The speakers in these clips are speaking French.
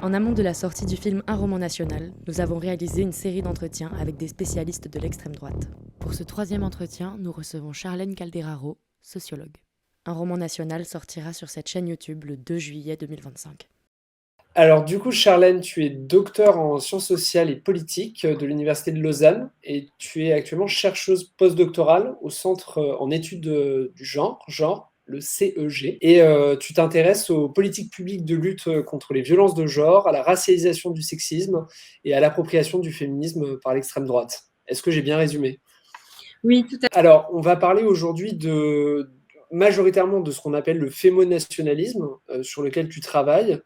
En amont de la sortie du film Un roman national, nous avons réalisé une série d'entretiens avec des spécialistes de l'extrême droite. Pour ce 3e entretien, nous recevons Charlène Calderaro, sociologue. Un roman national sortira sur cette chaîne YouTube le 2 juillet 2025. Alors du coup, Charlène, tu es docteur en sciences sociales et politiques de l'Université de Lausanne et tu es actuellement chercheuse postdoctorale au Centre en études du genre, le CEG. Et tu t'intéresses aux politiques publiques de lutte contre les violences de genre, à la racialisation du sexisme et à l'appropriation du féminisme par l'extrême droite. Est-ce que j'ai bien résumé ? Oui, tout à fait. Alors, on va parler aujourd'hui majoritairement de ce qu'on appelle le fémonationalisme, sur lequel tu travailles,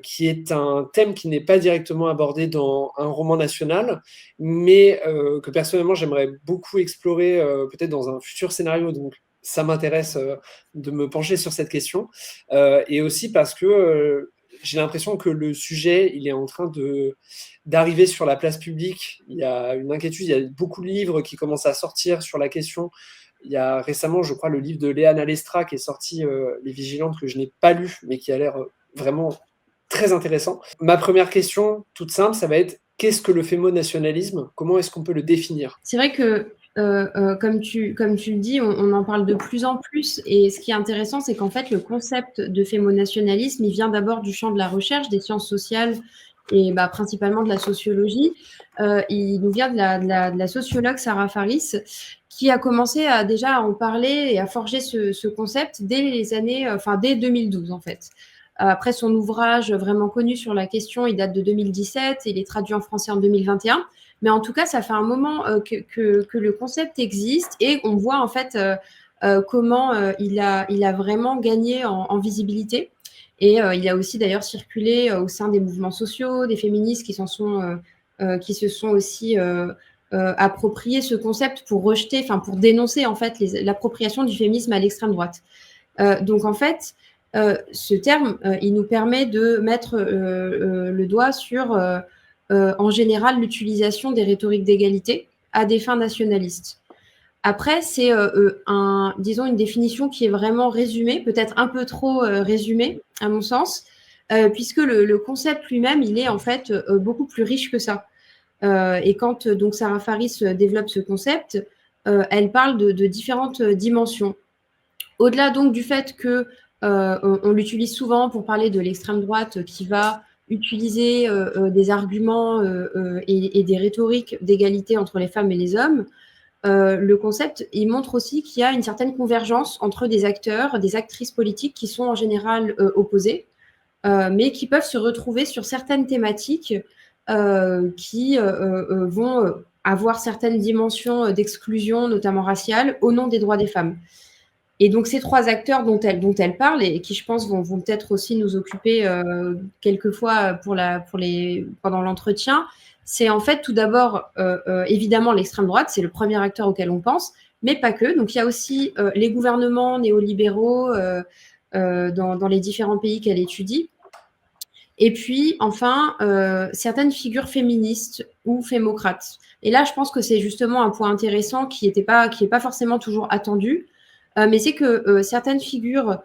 qui est un thème qui n'est pas directement abordé dans un roman national, mais que personnellement j'aimerais beaucoup explorer, peut-être dans un futur scénario. Donc, ça m'intéresse de me pencher sur cette question, et aussi parce que j'ai l'impression que le sujet, il est en train d'arriver sur la place publique. Il y a une inquiétude, il y a beaucoup de livres qui commencent à sortir sur la question. Il y a récemment, je crois, le livre de Léana Lestra qui est sorti, Les Vigilantes, que je n'ai pas lu, mais qui a l'air vraiment très intéressant. Ma première question, toute simple, ça va être qu'est-ce que le fémonationalisme ? Comment est-ce qu'on peut le définir ? C'est vrai que, comme tu le dis, on en parle de plus en plus. Et ce qui est intéressant, c'est qu'en fait, le concept de fémonationalisme, il vient d'abord du champ de la recherche, des sciences sociales et principalement de la sociologie. Il nous vient de la sociologue Sarah Faris, qui a commencé déjà à en parler et à forger ce concept dès 2012 en fait. Après son ouvrage vraiment connu sur la question, il date de 2017, il est traduit en français en 2021. Mais en tout cas, ça fait un moment que le concept existe et on voit en fait comment il a vraiment gagné en visibilité. Et il a aussi d'ailleurs circulé au sein des mouvements sociaux, des féministes qui se sont aussi approprié ce concept pour dénoncer en fait l'appropriation du féminisme à l'extrême droite. Donc en fait, ce terme, il nous permet de mettre le doigt sur, en général, l'utilisation des rhétoriques d'égalité à des fins nationalistes. Après, c'est disons une définition qui est vraiment résumée, peut-être un peu trop résumée, à mon sens, puisque le concept lui-même, il est en fait beaucoup plus riche que ça. Et quand donc Sarah Faris développe ce concept, elle parle de différentes dimensions. Au-delà donc du fait que on l'utilise souvent pour parler de l'extrême droite qui va utiliser des arguments et des rhétoriques d'égalité entre les femmes et les hommes, le concept, il montre aussi qu'il y a une certaine convergence entre des acteurs, des actrices politiques qui sont en général opposés, mais qui peuvent se retrouver sur certaines thématiques qui vont avoir certaines dimensions d'exclusion, notamment raciale, au nom des droits des femmes. Et donc, ces trois acteurs dont elle parle, et qui, je pense, vont peut-être aussi nous occuper quelquefois pendant l'entretien, c'est en fait tout d'abord, évidemment, l'extrême droite, c'est le premier acteur auquel on pense, mais pas que. Donc, il y a aussi les gouvernements néolibéraux dans les différents pays qu'elle étudie. Et puis, enfin, certaines figures féministes ou fémocrates. Et là, je pense que c'est justement un point intéressant qui n'est pas forcément toujours attendu. Mais c'est que certaines figures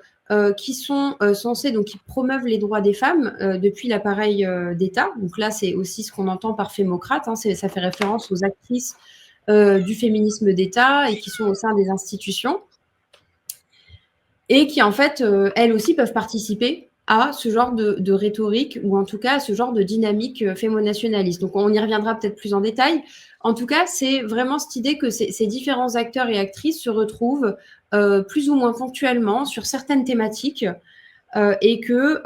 qui sont censées, donc qui promeuvent les droits des femmes depuis l'appareil d'État, donc là c'est aussi ce qu'on entend par fémocrate, ça fait référence aux actrices du féminisme d'État et qui sont au sein des institutions, et qui en fait elles aussi peuvent participer à ce genre de rhétorique, ou en tout cas à ce genre de dynamique fémonationaliste. Donc on y reviendra peut-être plus en détail. En tout cas, c'est vraiment cette idée que ces différents acteurs et actrices se retrouvent plus ou moins ponctuellement sur certaines thématiques et que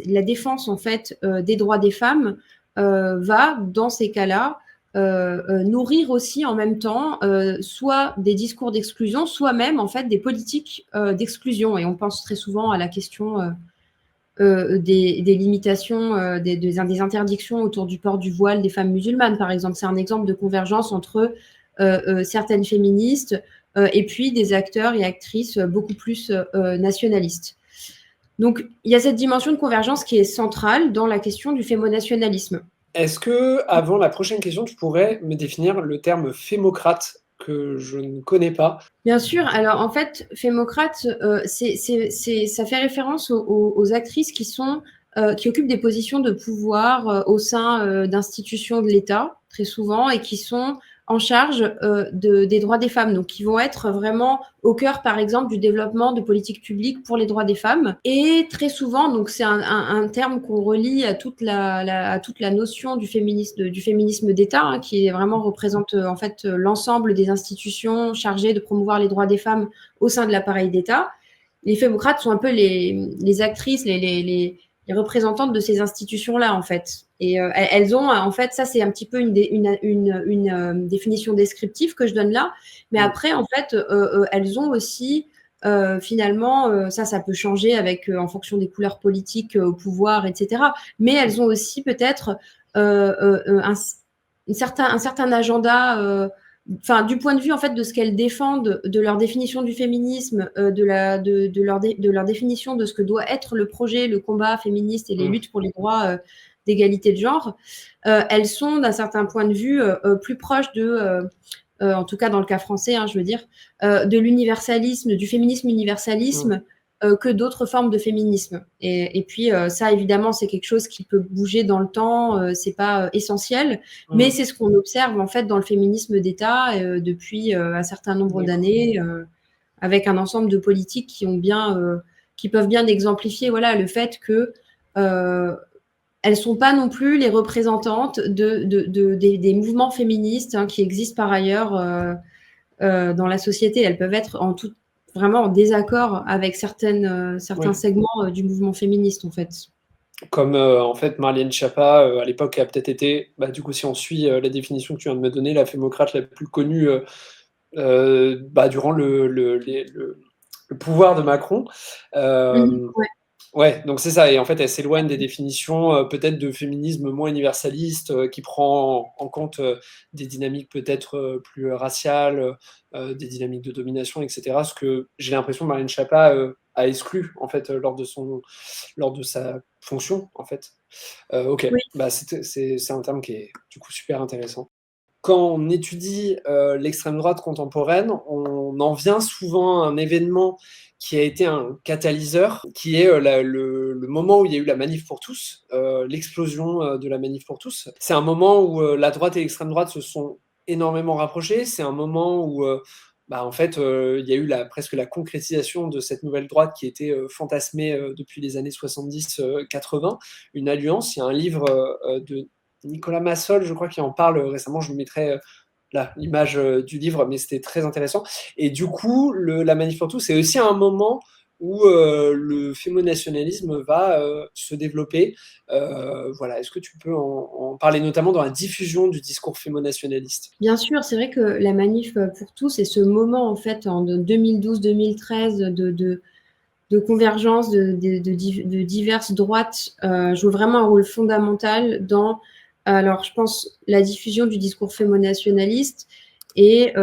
la défense en fait des droits des femmes va, dans ces cas-là, nourrir aussi en même temps soit des discours d'exclusion, soit même en fait des politiques d'exclusion. Et on pense très souvent à la question des limitations, des interdictions autour du port du voile des femmes musulmanes, par exemple. C'est un exemple de convergence entre certaines féministes et puis des acteurs et actrices beaucoup plus nationalistes. Donc, il y a cette dimension de convergence qui est centrale dans la question du fémonationalisme. Est-ce que, avant la prochaine question, tu pourrais me définir le terme fémocrate que je ne connais pas ? Bien sûr. Alors, en fait, fémocrate, ça fait référence aux actrices qui sont qui occupent des positions de pouvoir au sein d'institutions de l'État, très souvent, et qui sont en charge des droits des femmes, donc qui vont être vraiment au cœur, par exemple, du développement de politiques publiques pour les droits des femmes. Et très souvent, donc c'est un terme qu'on relie à toute la notion du féminisme d'État, qui vraiment représente en fait l'ensemble des institutions chargées de promouvoir les droits des femmes au sein de l'appareil d'État. Les fémocrates sont un peu les actrices, les représentantes de ces institutions-là, en fait. Et elles ont, en fait, ça c'est un petit peu une définition descriptive que je donne là, mais après, en fait, elles ont aussi, finalement, ça peut changer en fonction des couleurs politiques au pouvoir, etc. Mais elles ont aussi peut-être un certain agenda, du point de vue en fait de ce qu'elles défendent, de leur définition du féminisme, de leur définition de ce que doit être le projet, le combat féministe et les luttes pour les droits d'égalité de genre, elles sont d'un certain point de vue plus proches en tout cas dans le cas français, je veux dire, de l'universalisme, du féminisme universalisme, que d'autres formes de féminisme. Et puis ça, évidemment, c'est quelque chose qui peut bouger dans le temps, c'est pas essentiel, mais c'est ce qu'on observe en fait dans le féminisme d'État depuis un certain nombre d'années, avec un ensemble de politiques qui peuvent bien exemplifier le fait que elles sont pas non plus les représentantes des mouvements féministes qui existent par ailleurs dans la société. Elles peuvent être vraiment en désaccord avec certains segments du mouvement féministe, en fait. Comme en fait Marlène Schiappa à l'époque a peut-être été, du coup si on suit la définition que tu viens de me donner, la fémocrate la plus connue durant le pouvoir de Macron. Ouais, donc c'est ça. Et en fait, elle s'éloigne des définitions peut-être de féminisme moins universaliste, qui prend en compte des dynamiques peut-être plus raciales, des dynamiques de domination, etc. Ce que j'ai l'impression que Marlène Schiappa a exclu en fait lors de sa fonction en fait. Ok, Oui. C'est un terme qui est du coup super intéressant. Quand on étudie l'extrême droite contemporaine, on en vient souvent à un événement qui a été un catalyseur, qui est le moment où il y a eu la manif pour tous, l'explosion de la manif pour tous. C'est un moment où la droite et l'extrême droite se sont énormément rapprochés. C'est un moment où en fait, il y a eu presque la concrétisation de cette nouvelle droite qui était fantasmée depuis les années 70-80, une alliance. Il y a un livre de Nicolas Massol, je crois, qui en parle récemment. Je vous mettrai là l'image du livre, mais c'était très intéressant. Et du coup, la Manif pour tous, c'est aussi un moment où le fémonationalisme va se développer. Voilà, est-ce que tu peux en parler, notamment dans la diffusion du discours fémonationaliste? Bien sûr, c'est vrai que la Manif pour tous est ce moment en fait en 2012-2013 de convergence de diverses droites joue vraiment un rôle fondamental dans, alors je pense, la diffusion du discours fémonationaliste et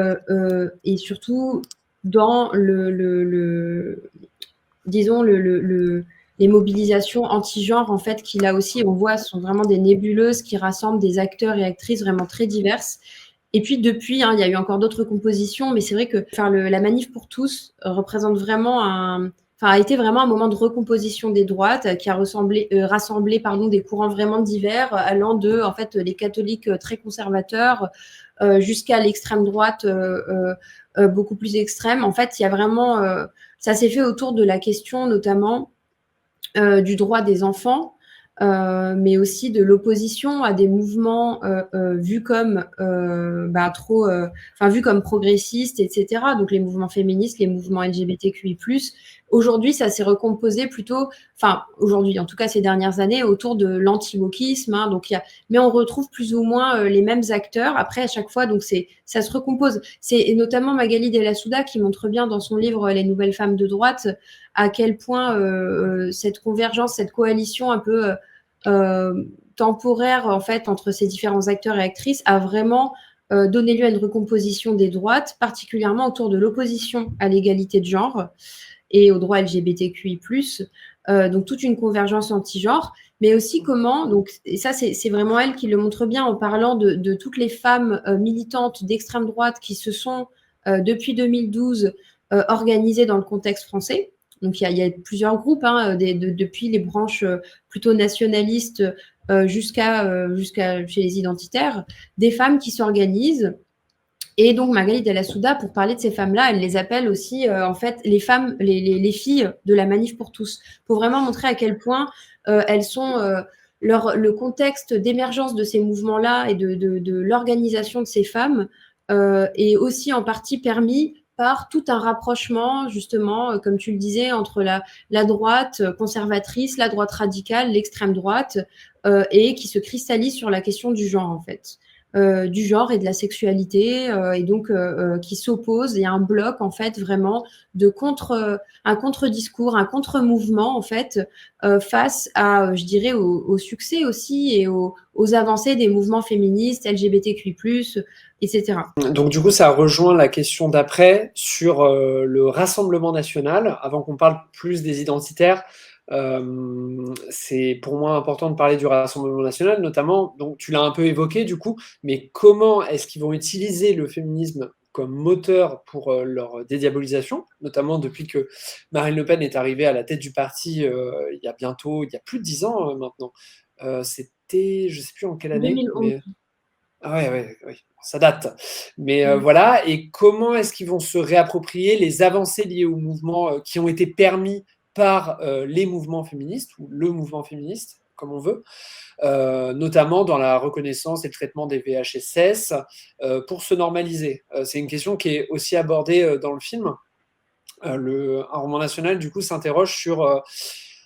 surtout dans disons les mobilisations anti-genre en fait qui là aussi on voit sont vraiment des nébuleuses qui rassemblent des acteurs et actrices vraiment très diverses. Et puis depuis, il y a eu encore d'autres compositions, mais c'est vrai que la Manif pour tous représente vraiment a été vraiment un moment de recomposition des droites qui a rassemblé des courants vraiment divers, allant de en fait les catholiques très conservateurs jusqu'à l'extrême droite beaucoup plus extrême. En fait, il y a vraiment ça s'est fait autour de la question notamment du droit des enfants, mais aussi de l'opposition à des mouvements vus comme vus comme progressistes, etc. Donc les mouvements féministes, les mouvements LGBTQI+. Aujourd'hui, ça s'est recomposé plutôt, aujourd'hui, en tout cas ces dernières années, autour de l'anti-wokisme. Mais on retrouve plus ou moins les mêmes acteurs. Après, à chaque fois, donc ça se recompose. C'est notamment Magali Della Souda qui montre bien dans son livre Les nouvelles femmes de droite à quel point cette convergence, cette coalition un peu temporaire en fait entre ces différents acteurs et actrices a vraiment donné lieu à une recomposition des droites, particulièrement autour de l'opposition à l'égalité de genre et aux droits LGBTQI+, donc toute une convergence anti-genre, mais aussi comment, donc, et ça c'est vraiment elle qui le montre bien en parlant de toutes les femmes militantes d'extrême droite qui se sont depuis 2012 organisées dans le contexte français. Donc il y a plusieurs groupes, hein, depuis les branches plutôt nationalistes jusqu'à chez les identitaires, des femmes qui s'organisent. Et donc Magali Della Souda, pour parler de ces femmes-là, elle les appelle aussi en fait les femmes, les filles de la Manif pour tous, pour vraiment montrer à quel point elles sont le contexte d'émergence de ces mouvements-là et de l'organisation de ces femmes est aussi en partie permis par tout un rapprochement, justement, comme tu le disais, entre la droite conservatrice, la droite radicale, l'extrême droite, et qui se cristallise sur la question du genre, en fait. Du genre et de la sexualité, et donc qui s'opposent. Il y a un bloc, en fait, vraiment de un contre-discours, un contre-mouvement, en fait, face à, je dirais, au succès aussi et aux avancées des mouvements féministes, LGBTQI+, etc. Donc du coup, ça rejoint la question d'après sur le Rassemblement national. Avant qu'on parle plus des identitaires, c'est pour moi important de parler du Rassemblement national, notamment, donc tu l'as un peu évoqué du coup, mais comment est-ce qu'ils vont utiliser le féminisme comme moteur pour leur dédiabolisation, notamment depuis que Marine Le Pen est arrivée à la tête du parti il y a plus de 10 ans maintenant. C'était, je sais plus en quelle année, 2011. mais... Ah ouais, ouais, ouais, ça date. Mais Mm. voilà, et comment est-ce qu'ils vont se réapproprier les avancées liées au mouvement qui ont été permis par les mouvements féministes, ou le mouvement féministe, comme on veut, notamment dans la reconnaissance et le traitement des VHSS, pour se normaliser. C'est une question qui est aussi abordée dans le film. Un roman national, du coup, s'interroge sur...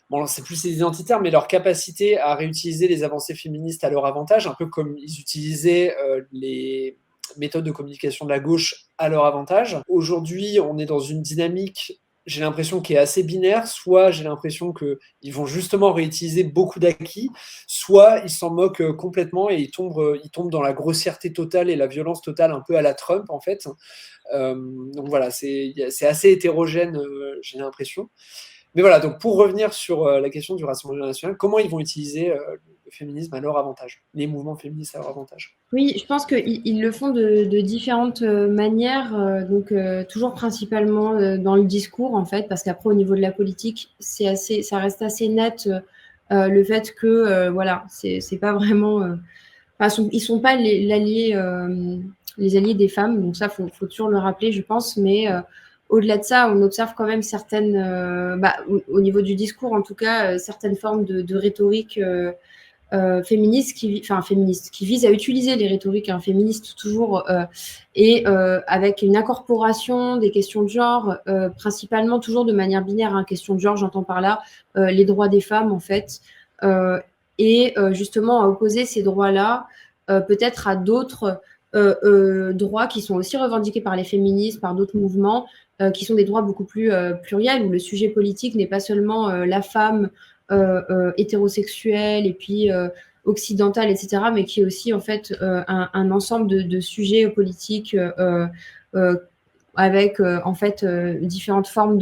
bon, c'est plus les identitaires, mais leur capacité à réutiliser les avancées féministes à leur avantage, un peu comme ils utilisaient les méthodes de communication de la gauche à leur avantage. Aujourd'hui, on est dans une dynamique, j'ai l'impression, qui est assez binaire. Soit j'ai l'impression qu'ils vont justement réutiliser beaucoup d'acquis, soit ils s'en moquent complètement et ils tombent dans la grossièreté totale et la violence totale, un peu à la Trump, en fait. Donc voilà, c'est assez hétérogène, j'ai l'impression. Mais voilà, donc pour revenir sur la question du Rassemblement national, comment ils vont utiliser le féminisme à leur avantage, les mouvements féministes à leur avantage? Oui, je pense qu'ils le font de différentes manières, donc toujours principalement dans le discours, en fait, parce qu'après, au niveau de la politique, ça reste assez net le fait que, voilà, c'est pas vraiment... Enfin, ils sont pas les alliés des femmes, donc ça, faut toujours le rappeler, je pense, mais au-delà de ça, on observe quand même certaines, au niveau du discours, en tout cas, certaines formes de rhétorique féministes qui visent à utiliser les rhétoriques féministes toujours et avec une incorporation des questions de genre, principalement toujours de manière binaire. Questions de genre, j'entends par là les droits des femmes, en fait, et justement à opposer ces droits-là peut-être à d'autres droits qui sont aussi revendiqués par les féministes, par d'autres mouvements, qui sont des droits beaucoup plus pluriels, où le sujet politique n'est pas seulement la femme hétérosexuelle et puis occidentale, etc., mais qui est aussi en fait un ensemble de sujets politiques avec en fait différentes formes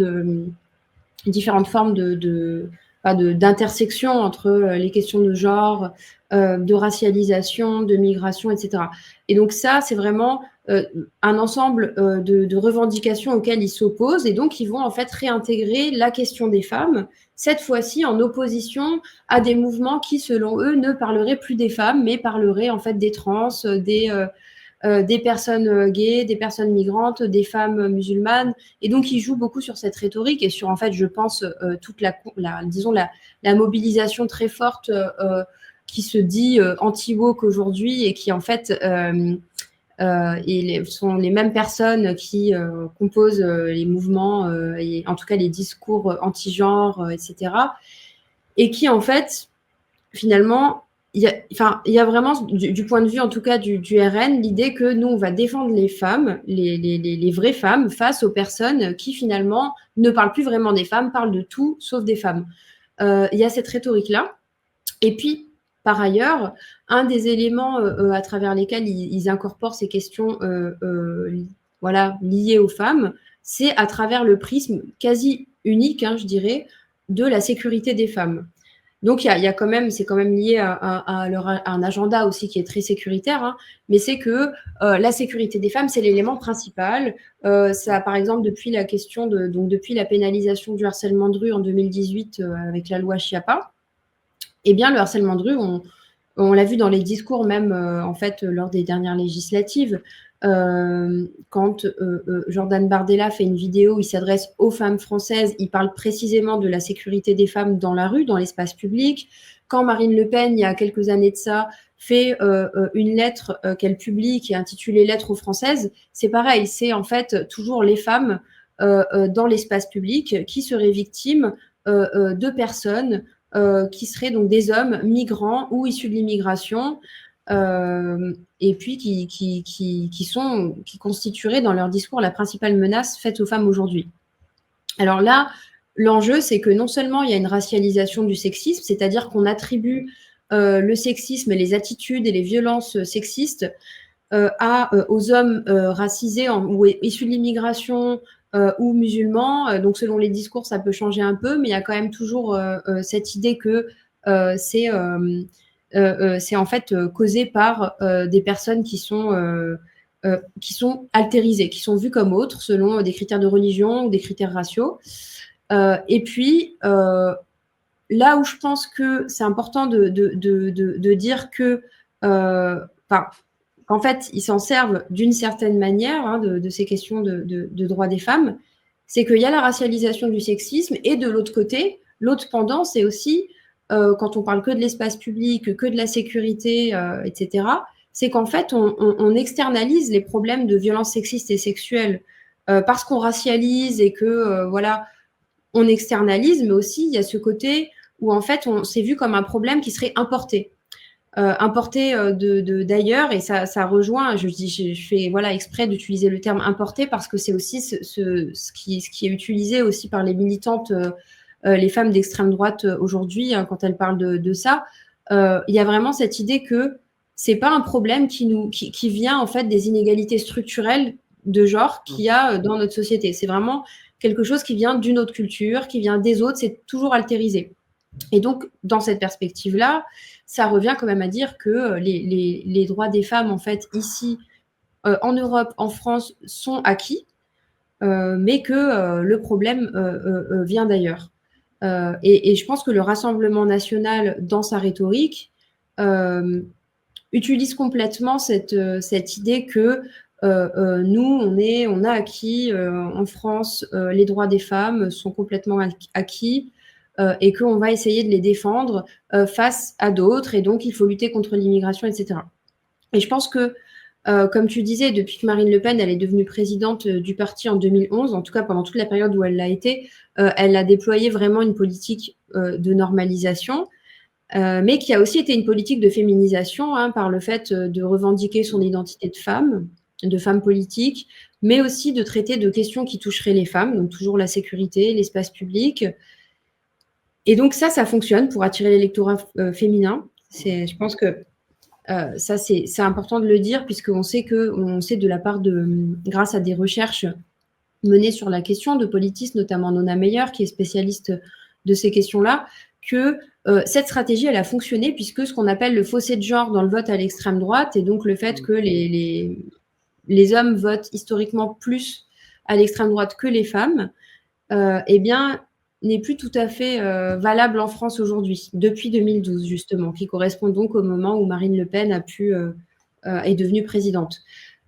d'intersection entre les questions de genre, de racialisation, de migration, etc. Et donc ça, c'est vraiment un ensemble de revendications auxquelles ils s'opposent, et donc ils vont en fait réintégrer la question des femmes, cette fois-ci en opposition à des mouvements qui, selon eux, ne parleraient plus des femmes, mais parleraient en fait des trans, des personnes gays, des personnes migrantes, des femmes musulmanes. Et donc, ils jouent beaucoup sur cette rhétorique et sur, en fait, je pense, toute disons, la mobilisation très forte qui se dit anti-woke aujourd'hui et qui, en fait, sont les mêmes personnes qui composent les mouvements et en tout cas les discours anti-genre, etc. Et qui, en fait, finalement, il y a vraiment, du point de vue en tout cas du RN, l'idée que nous, on va défendre les femmes, les vraies femmes, face aux personnes qui finalement ne parlent plus vraiment des femmes, parlent de tout sauf des femmes. Il y a cette rhétorique-là. Et puis, par ailleurs, un des éléments à travers lesquels ils incorporent ces questions voilà, liées aux femmes, c'est à travers le prisme quasi unique, je dirais, de la sécurité des femmes. Donc il y a quand même, c'est quand même lié à un agenda aussi qui est très sécuritaire, hein, mais c'est que la sécurité des femmes, c'est l'élément principal. Ça, par exemple, depuis la pénalisation du harcèlement de rue en 2018 avec la loi Chiappa, eh bien le harcèlement de rue, on l'a vu dans les discours même en fait lors des dernières législatives. Quand Jordan Bardella fait une vidéo, il s'adresse aux femmes françaises, il parle précisément de la sécurité des femmes dans la rue, dans l'espace public. Quand Marine Le Pen, il y a quelques années de ça, fait une lettre qu'elle publie qui est intitulée Lettre aux Françaises, c'est pareil, c'est en fait toujours les femmes dans l'espace public qui seraient victimes de personnes qui seraient donc des hommes migrants ou issus de l'immigration, et puis qui constitueraient dans leur discours la principale menace faite aux femmes aujourd'hui. Alors là, l'enjeu, c'est que non seulement il y a une racialisation du sexisme, c'est-à-dire qu'on attribue le sexisme et les attitudes et les violences sexistes aux hommes racisés ou issus de l'immigration ou musulmans. Donc selon les discours, ça peut changer un peu, mais il y a quand même toujours cette idée que c'est en fait causé par des personnes qui sont altérisées, qui sont vues comme autres selon des critères de religion ou des critères raciaux. Et puis, là où je pense que c'est important de dire que, qu'en fait, ils s'en servent d'une certaine manière hein, de ces questions de droits des femmes, c'est qu'il y a la racialisation du sexisme et de l'autre côté, l'autre pendant, c'est aussi quand on parle que de l'espace public, que de la sécurité, etc., c'est qu'en fait, on externalise les problèmes de violences sexistes et sexuelles parce qu'on racialise et que, voilà, on externalise, mais aussi, il y a ce côté où, en fait, on s'est vu comme un problème qui serait importé. Importé d'ailleurs, et ça rejoint, je fais voilà, exprès d'utiliser le terme importé parce que c'est aussi ce qui est utilisé aussi par les militantes les femmes d'extrême droite aujourd'hui, hein, quand elles parlent de ça, il y a vraiment cette idée que c'est pas un problème qui vient en fait des inégalités structurelles de genre qu'il y a dans notre société. C'est vraiment quelque chose qui vient d'une autre culture, qui vient des autres, c'est toujours altérisé. Et donc, dans cette perspective-là, ça revient quand même à dire que les droits des femmes, en fait, ici, en Europe, en France, sont acquis, mais que le problème vient d'ailleurs. Et je pense que le Rassemblement national, dans sa rhétorique, utilise complètement cette idée que nous, on a acquis en France, les droits des femmes sont complètement acquis et qu'on va essayer de les défendre face à d'autres, et donc il faut lutter contre l'immigration, etc. Et je pense que comme tu disais, depuis que Marine Le Pen elle est devenue présidente du parti en 2011, en tout cas pendant toute la période où elle l'a été, elle a déployé vraiment une politique de normalisation, mais qui a aussi été une politique de féminisation hein, par le fait de revendiquer son identité de femme politique, mais aussi de traiter de questions qui toucheraient les femmes, donc toujours la sécurité, l'espace public. Et donc ça fonctionne pour attirer l'électorat féminin. Je pense que ça, c'est important de le dire, puisqu'on sait de la part grâce à des recherches menées sur la question de politistes, notamment Nona Meyer, qui est spécialiste de ces questions-là, que cette stratégie, elle a fonctionné, puisque ce qu'on appelle le fossé de genre dans le vote à l'extrême droite, et donc le fait que les hommes votent historiquement plus à l'extrême droite que les femmes, eh bien, n'est plus tout à fait valable en France aujourd'hui, depuis 2012 justement, qui correspond donc au moment où Marine Le Pen est devenue présidente.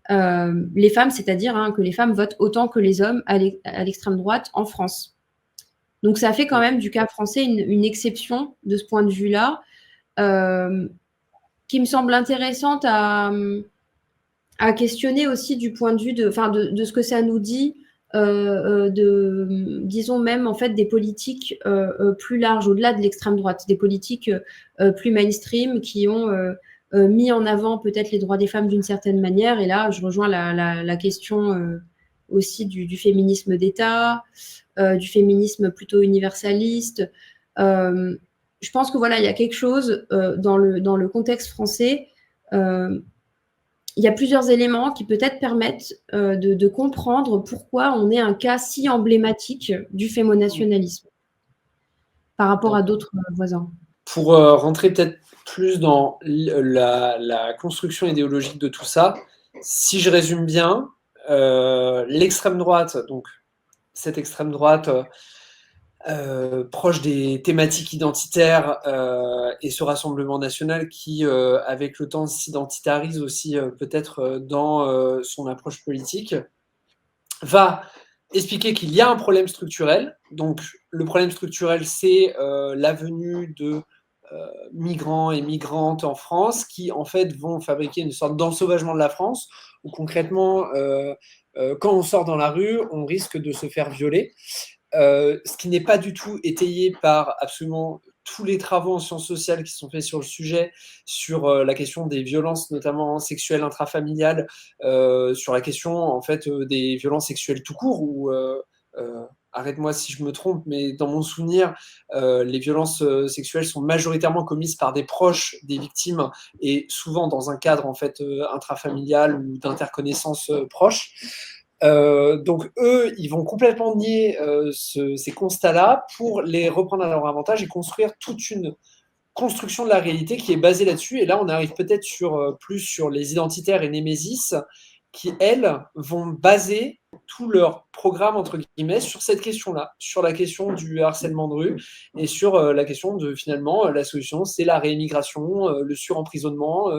Les femmes, c'est-à-dire hein, que les femmes votent autant que les hommes à l'extrême droite en France. Donc ça fait quand même du cas français une exception de ce point de vue-là, qui me semble intéressante à questionner aussi du point de vue de ce que ça nous dit, disons même en fait des politiques plus larges, au-delà de l'extrême droite, des politiques plus mainstream qui ont mis en avant peut-être les droits des femmes d'une certaine manière. Et là, je rejoins la question aussi du féminisme d'État, du féminisme plutôt universaliste. Je pense que voilà, il y a quelque chose dans le contexte français. Il y a plusieurs éléments qui peut-être permettent de comprendre pourquoi on est un cas si emblématique du fémonationalisme par rapport à d'autres voisins. Pour rentrer peut-être plus dans la construction idéologique de tout ça, si je résume bien, l'extrême droite, donc cette extrême droite proche des thématiques identitaires et ce Rassemblement national qui, avec le temps, s'identitarise aussi peut-être dans son approche politique, va expliquer qu'il y a un problème structurel. Donc le problème structurel, c'est la venue de migrants et migrantes en France qui, en fait, vont fabriquer une sorte d'ensauvagement de la France, où concrètement, quand on sort dans la rue, on risque de se faire violer. Ce qui n'est pas du tout étayé par absolument tous les travaux en sciences sociales qui sont faits sur le sujet, sur la question des violences, notamment sexuelles intrafamiliales, sur la question en fait des violences sexuelles tout court, où arrête-moi si je me trompe, mais dans mon souvenir, les violences sexuelles sont majoritairement commises par des proches des victimes et souvent dans un cadre en fait intrafamilial ou d'interconnaissance proche. Donc eux, ils vont complètement nier ces constats-là pour les reprendre à leur avantage et construire toute une construction de la réalité qui est basée là-dessus. Et là, on arrive peut-être plus sur les identitaires et Némésis qui, elles, vont baser tout leur programme, entre guillemets, sur cette question-là, sur la question du harcèlement de rue et sur la question de, finalement, la solution, c'est la réémigration, le suremprisonnement,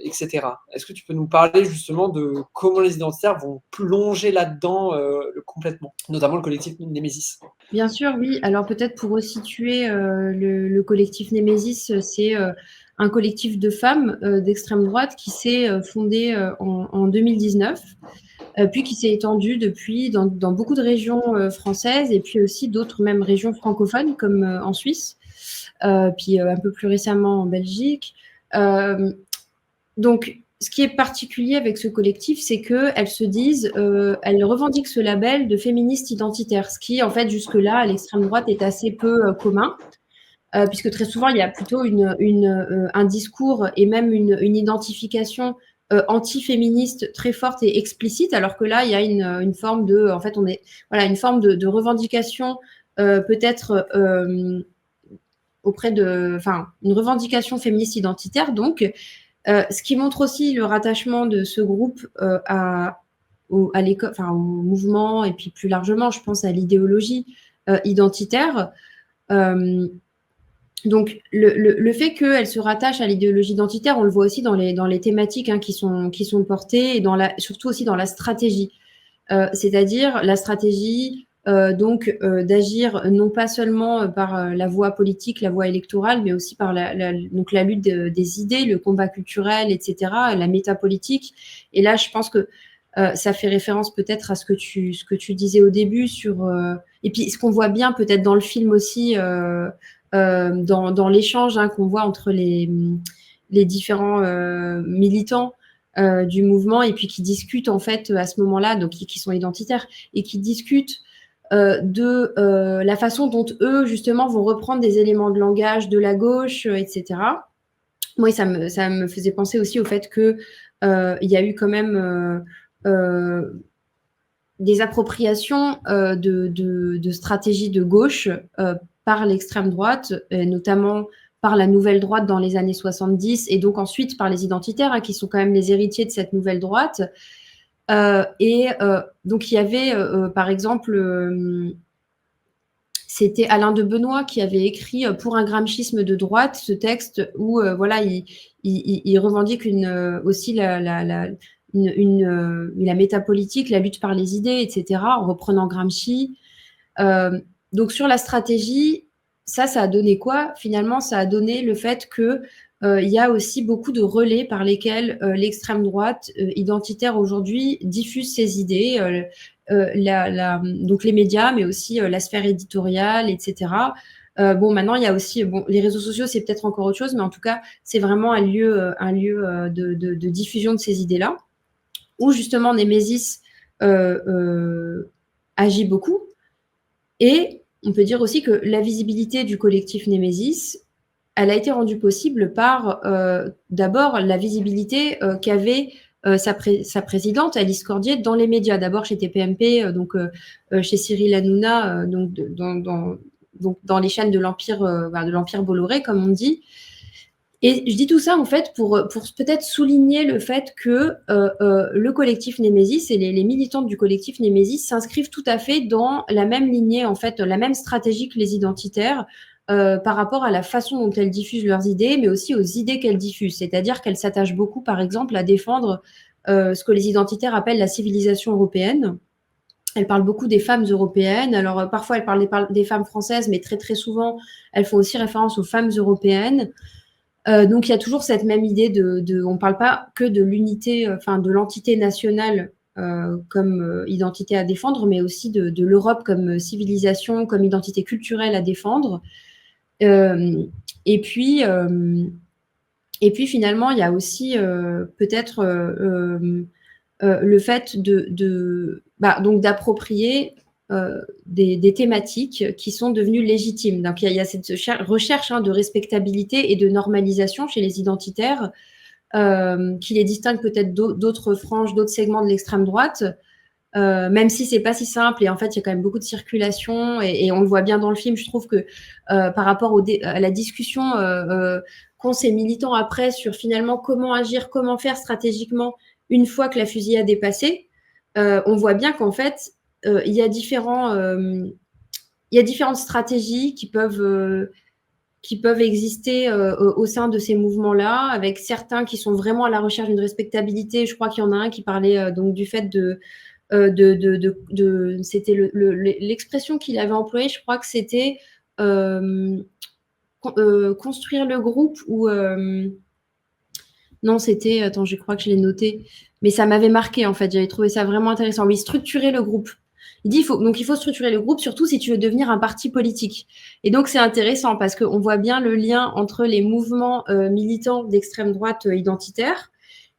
etc. Est-ce que tu peux nous parler justement de comment les identitaires vont plonger là-dedans complètement, notamment le collectif Némésis? Bien sûr, oui. Alors peut-être pour resituer le collectif Némésis, c'est un collectif de femmes d'extrême droite qui s'est fondé en 2019, puis qui s'est étendu depuis dans beaucoup de régions françaises et puis aussi d'autres même régions francophones comme en Suisse, puis un peu plus récemment en Belgique. Donc, ce qui est particulier avec ce collectif, c'est qu'elles se disent, elles revendiquent ce label de féministes identitaires, ce qui, en fait, jusque-là, à l'extrême droite, est assez peu commun, puisque très souvent, il y a plutôt un discours et même une identification anti-féministe très forte et explicite, alors que là, il y a une forme de, en fait, une forme de revendication peut-être une revendication féministe identitaire, donc. Ce qui montre aussi le rattachement de ce groupe au mouvement et puis plus largement, je pense, à l'idéologie identitaire. Donc, le fait qu'elle se rattache à l'idéologie identitaire, on le voit aussi dans les thématiques qui sont portées et surtout aussi dans la stratégie. C'est-à-dire la stratégie d'agir non pas seulement par la voie politique, la voie électorale, mais aussi par la lutte des idées, le combat culturel, etc., la métapolitique. Et là, je pense que ça fait référence peut-être à ce que tu disais au début et puis ce qu'on voit bien peut-être dans le film aussi, dans l'échange qu'on voit entre les différents militants du mouvement et puis qui discutent en fait à ce moment-là, donc qui sont identitaires et qui discutent de la façon dont eux justement vont reprendre des éléments de langage de la gauche, etc. Moi, ça me faisait penser aussi au fait que il y a eu quand même des appropriations de stratégies de gauche par l'extrême droite, notamment par la nouvelle droite dans les années 70 et donc ensuite par les identitaires qui sont quand même les héritiers de cette nouvelle droite. Donc il y avait par exemple c'était Alain de Benoît qui avait écrit pour un gramscisme de droite ce texte où voilà il revendique aussi la métapolitique, la lutte par les idées, etc., en reprenant Gramsci. Donc sur la stratégie, ça a donné quoi? Finalement, ça a donné le fait que il y a aussi beaucoup de relais par lesquels l'extrême droite identitaire aujourd'hui diffuse ses idées, donc les médias, mais aussi la sphère éditoriale, etc. Maintenant, il y a aussi les réseaux sociaux, c'est peut-être encore autre chose, mais en tout cas, c'est vraiment un lieu de diffusion de ces idées-là, où justement Némésis agit beaucoup. Et on peut dire aussi que la visibilité du collectif Némésis, elle a été rendue possible par d'abord la visibilité qu'avait sa présidente, Alice Cordier, dans les médias. D'abord chez TPMP, chez Cyril Hanouna, donc dans les chaînes de l'Empire Bolloré, comme on dit. Et je dis tout ça en fait pour peut-être souligner le fait que le collectif Némésis et les militantes du collectif Némésis s'inscrivent tout à fait dans la même lignée, en fait, la même stratégie que les identitaires par rapport à la façon dont elles diffusent leurs idées, mais aussi aux idées qu'elles diffusent. C'est-à-dire qu'elles s'attachent beaucoup, par exemple, à défendre ce que les identitaires appellent la civilisation européenne. Elles parlent beaucoup des femmes européennes. Alors, parfois, elles parlent des femmes françaises, mais très, très souvent, elles font aussi référence aux femmes européennes. Donc, il y a toujours cette même idée on ne parle pas que de l'unité, de l'entité nationale comme identité à défendre, mais aussi de l'Europe comme civilisation, comme identité culturelle à défendre. Et puis, finalement, il y a aussi peut-être le fait donc d'approprier des thématiques qui sont devenues légitimes. Donc, il y a cette recherche de respectabilité et de normalisation chez les identitaires qui les distingue peut-être d'autres franges, d'autres segments de l'extrême droite, même si c'est pas si simple. Et en fait, il y a quand même beaucoup de circulation et on le voit bien dans le film. Je trouve que par rapport à la discussion qu'ont ces militants après sur finalement comment agir, comment faire stratégiquement une fois que la fusillade est passée, on voit bien qu'en fait, il y a différentes stratégies qui peuvent exister au sein de ces mouvements-là, avec certains qui sont vraiment à la recherche d'une respectabilité. Je crois qu'il y en a un qui parlait donc du fait c'était l'expression qu'il avait employée, je crois que c'était construire le groupe ou non, c'était, attends, je crois que je l'ai noté, mais ça m'avait marqué en fait, j'avais trouvé ça vraiment intéressant. Oui, structurer le groupe. Il dit il faut structurer le groupe, surtout si tu veux devenir un parti politique. Et donc c'est intéressant parce qu'on voit bien le lien entre les mouvements militants d'extrême droite identitaire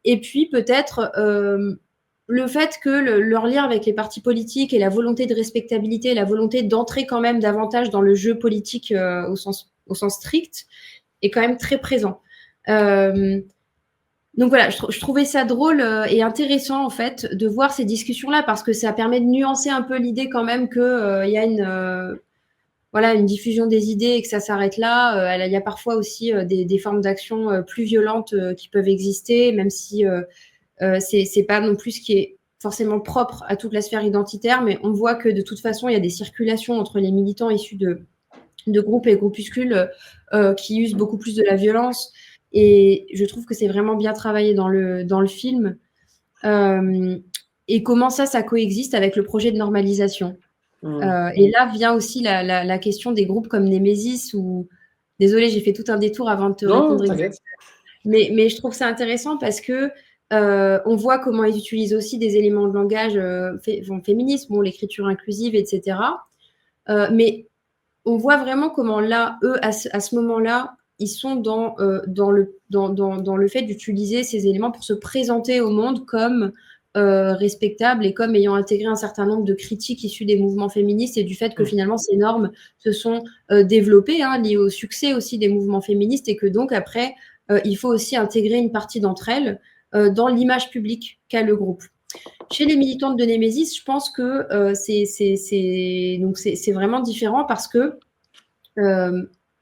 et puis peut-être le fait que leur lien avec les partis politiques et la volonté de respectabilité, la volonté d'entrer quand même davantage dans le jeu politique au sens strict est quand même très présent. Donc voilà, je trouvais ça drôle et intéressant en fait de voir ces discussions-là parce que ça permet de nuancer un peu l'idée quand même qu'il y a une diffusion des idées et que ça s'arrête là. Il y a parfois aussi des formes d'action plus violentes qui peuvent exister, même si c'est pas non plus ce qui est forcément propre à toute la sphère identitaire, mais on voit que de toute façon, il y a des circulations entre les militants issus de groupes et groupuscules qui usent beaucoup plus de la violence. Et je trouve que c'est vraiment bien travaillé dans le film. Et comment ça coexiste avec le projet de normalisation. Et là vient aussi la question des groupes comme Némésis ou... Désolée, j'ai fait tout un détour avant de te répondre. Mais je trouve ça intéressant parce que on voit comment ils utilisent aussi des éléments de langage féministes, l'écriture inclusive, etc. Mais on voit vraiment comment là, eux, à ce moment-là, ils sont dans le fait d'utiliser ces éléments pour se présenter au monde comme respectables et comme ayant intégré un certain nombre de critiques issues des mouvements féministes et du fait que finalement ces normes se sont développées, liées au succès aussi des mouvements féministes et que donc après, il faut aussi intégrer une partie d'entre elles dans l'image publique qu'a le groupe. Chez les militantes de Némésis, je pense que c'est vraiment différent parce que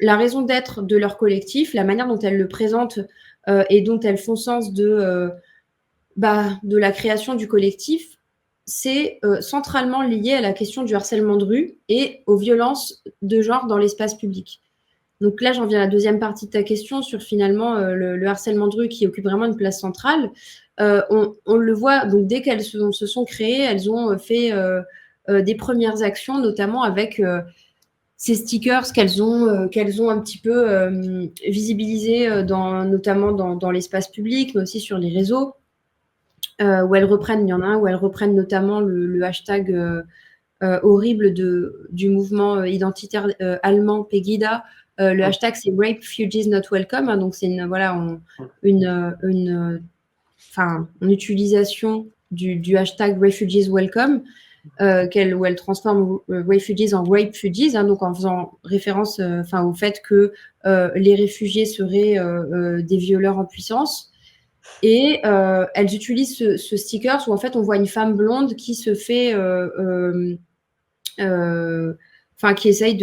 la raison d'être de leur collectif, la manière dont elles le présentent et dont elles font sens de la création du collectif, c'est centralement lié à la question du harcèlement de rue et aux violences de genre dans l'espace public. Donc là, j'en viens à la deuxième partie de ta question sur finalement le harcèlement de rue qui occupe vraiment une place centrale. On le voit, donc dès qu'elles se sont créées, elles ont fait des premières actions, notamment avec ces stickers qu'elles ont un petit peu visibilisés notamment dans l'espace public, mais aussi sur les réseaux, où elles reprennent, il y en a un où elles reprennent notamment le hashtag horrible du mouvement identitaire allemand Pegida. Le hashtag, c'est Rape Refugees Not Welcome. Donc, c'est une utilisation du hashtag Refugees Welcome, où elle transforme Refugees en Rape Fugees, donc en faisant référence au fait que les réfugiés seraient des violeurs en puissance. Et elles utilisent ce sticker où en fait on voit une femme blonde qui se fait qui essaye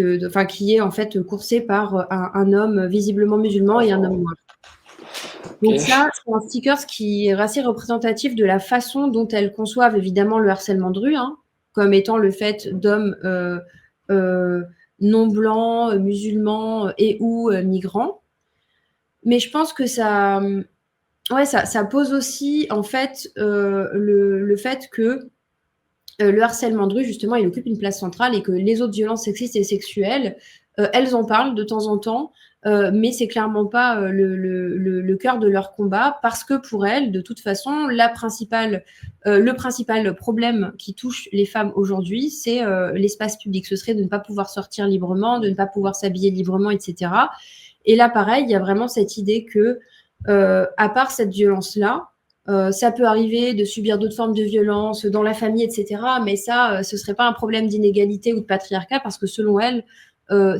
qui est en fait coursé par un homme visiblement musulman et un homme noir. Donc ça, c'est un sticker qui est assez représentatif de la façon dont elles conçoivent évidemment le harcèlement de rue, hein, comme étant le fait d'hommes non blancs, musulmans et ou migrants. Mais je pense que ça pose aussi en fait le fait que le harcèlement de rue, justement, il occupe une place centrale et que les autres violences sexistes et sexuelles, elles en parlent de temps en temps, mais c'est clairement pas le cœur de leur combat, parce que pour elles, de toute façon, le principal problème qui touche les femmes aujourd'hui, c'est l'espace public. Ce serait de ne pas pouvoir sortir librement, de ne pas pouvoir s'habiller librement, etc. Et là, pareil, il y a vraiment cette idée que, à part cette violence-là, ça peut arriver de subir d'autres formes de violence dans la famille, etc. Mais ça, ce ne serait pas un problème d'inégalité ou de patriarcat, parce que selon elles,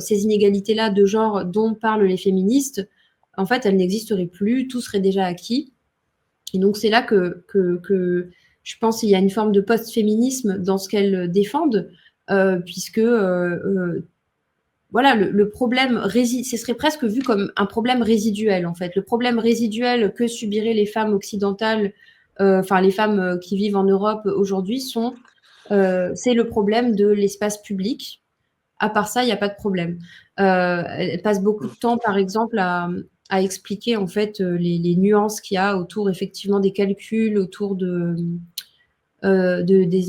ces inégalités-là de genre dont parlent les féministes, en fait, elles n'existeraient plus, tout serait déjà acquis. Et donc, c'est là que je pense qu'il y a une forme de post-féminisme dans ce qu'elles défendent, puisque voilà, le problème, ce serait presque vu comme un problème résiduel, en fait. Le problème résiduel que subiraient les femmes occidentales, les femmes qui vivent en Europe aujourd'hui, c'est le problème de l'espace public. À part ça, il n'y a pas de problème. Elle passe beaucoup de temps, par exemple, à expliquer en fait les nuances qu'il y a autour effectivement des calculs, autour des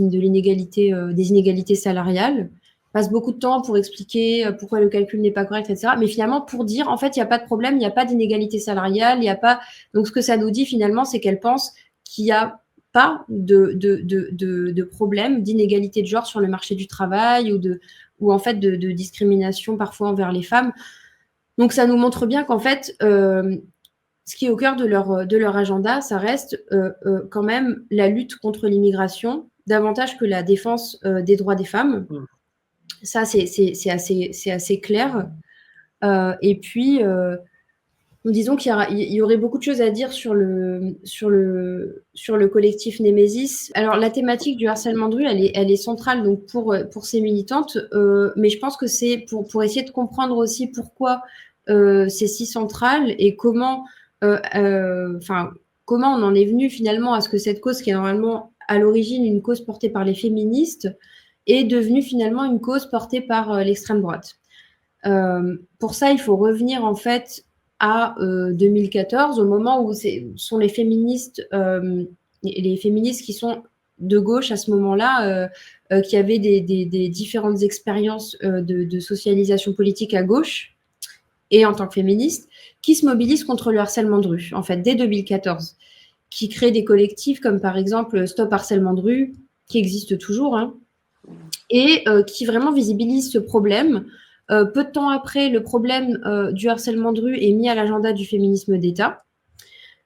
inégalités salariales. Passe beaucoup de temps pour expliquer pourquoi le calcul n'est pas correct, etc. Mais finalement, pour dire, en fait, il n'y a pas de problème, il n'y a pas d'inégalité salariale, il n'y a pas. Donc, ce que ça nous dit finalement, c'est qu'elle pense qu'il n'y a pas de problème d'inégalité de genre sur le marché du travail ou en fait de discrimination parfois envers les femmes. Donc, ça nous montre bien qu'en fait, ce qui est au cœur de leur agenda, ça reste quand même la lutte contre l'immigration, davantage que la défense des droits des femmes. Ça, c'est assez clair. Et puis, disons qu'il y aurait beaucoup de choses à dire sur le collectif Némésis. Alors, la thématique du harcèlement de rue, elle est centrale donc pour ces militantes, mais je pense que c'est pour essayer de comprendre aussi pourquoi c'est si central et comment on en est venu finalement à ce que cette cause, qui est normalement à l'origine une cause portée par les féministes, est devenue finalement une cause portée par l'extrême droite. Pour ça, il faut revenir en fait à 2014, au moment où sont les féministes qui sont de gauche à ce moment-là, qui avaient des différentes expériences de socialisation politique à gauche et en tant que féministes, qui se mobilisent contre le harcèlement de rue, en fait, dès 2014, qui créent des collectifs comme par exemple Stop Harcèlement de rue, qui existe toujours, hein, et qui vraiment visibilise ce problème. Peu de temps après, le problème du harcèlement de rue est mis à l'agenda du féminisme d'État,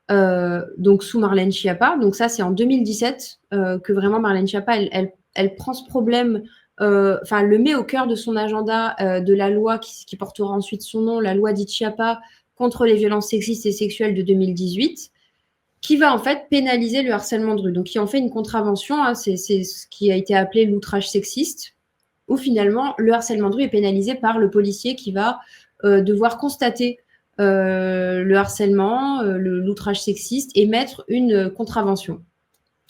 donc sous Marlène Schiappa. Donc ça, c'est en 2017 que vraiment Marlène Schiappa, elle prend ce problème, le met au cœur de son agenda de la loi qui portera ensuite son nom, la loi dite Schiappa contre les violences sexistes et sexuelles de 2018, qui va en fait pénaliser le harcèlement de rue. Donc, qui en fait une contravention, hein, c'est ce qui a été appelé l'outrage sexiste, où finalement le harcèlement de rue est pénalisé par le policier qui va devoir constater le harcèlement, l'outrage sexiste et mettre une contravention.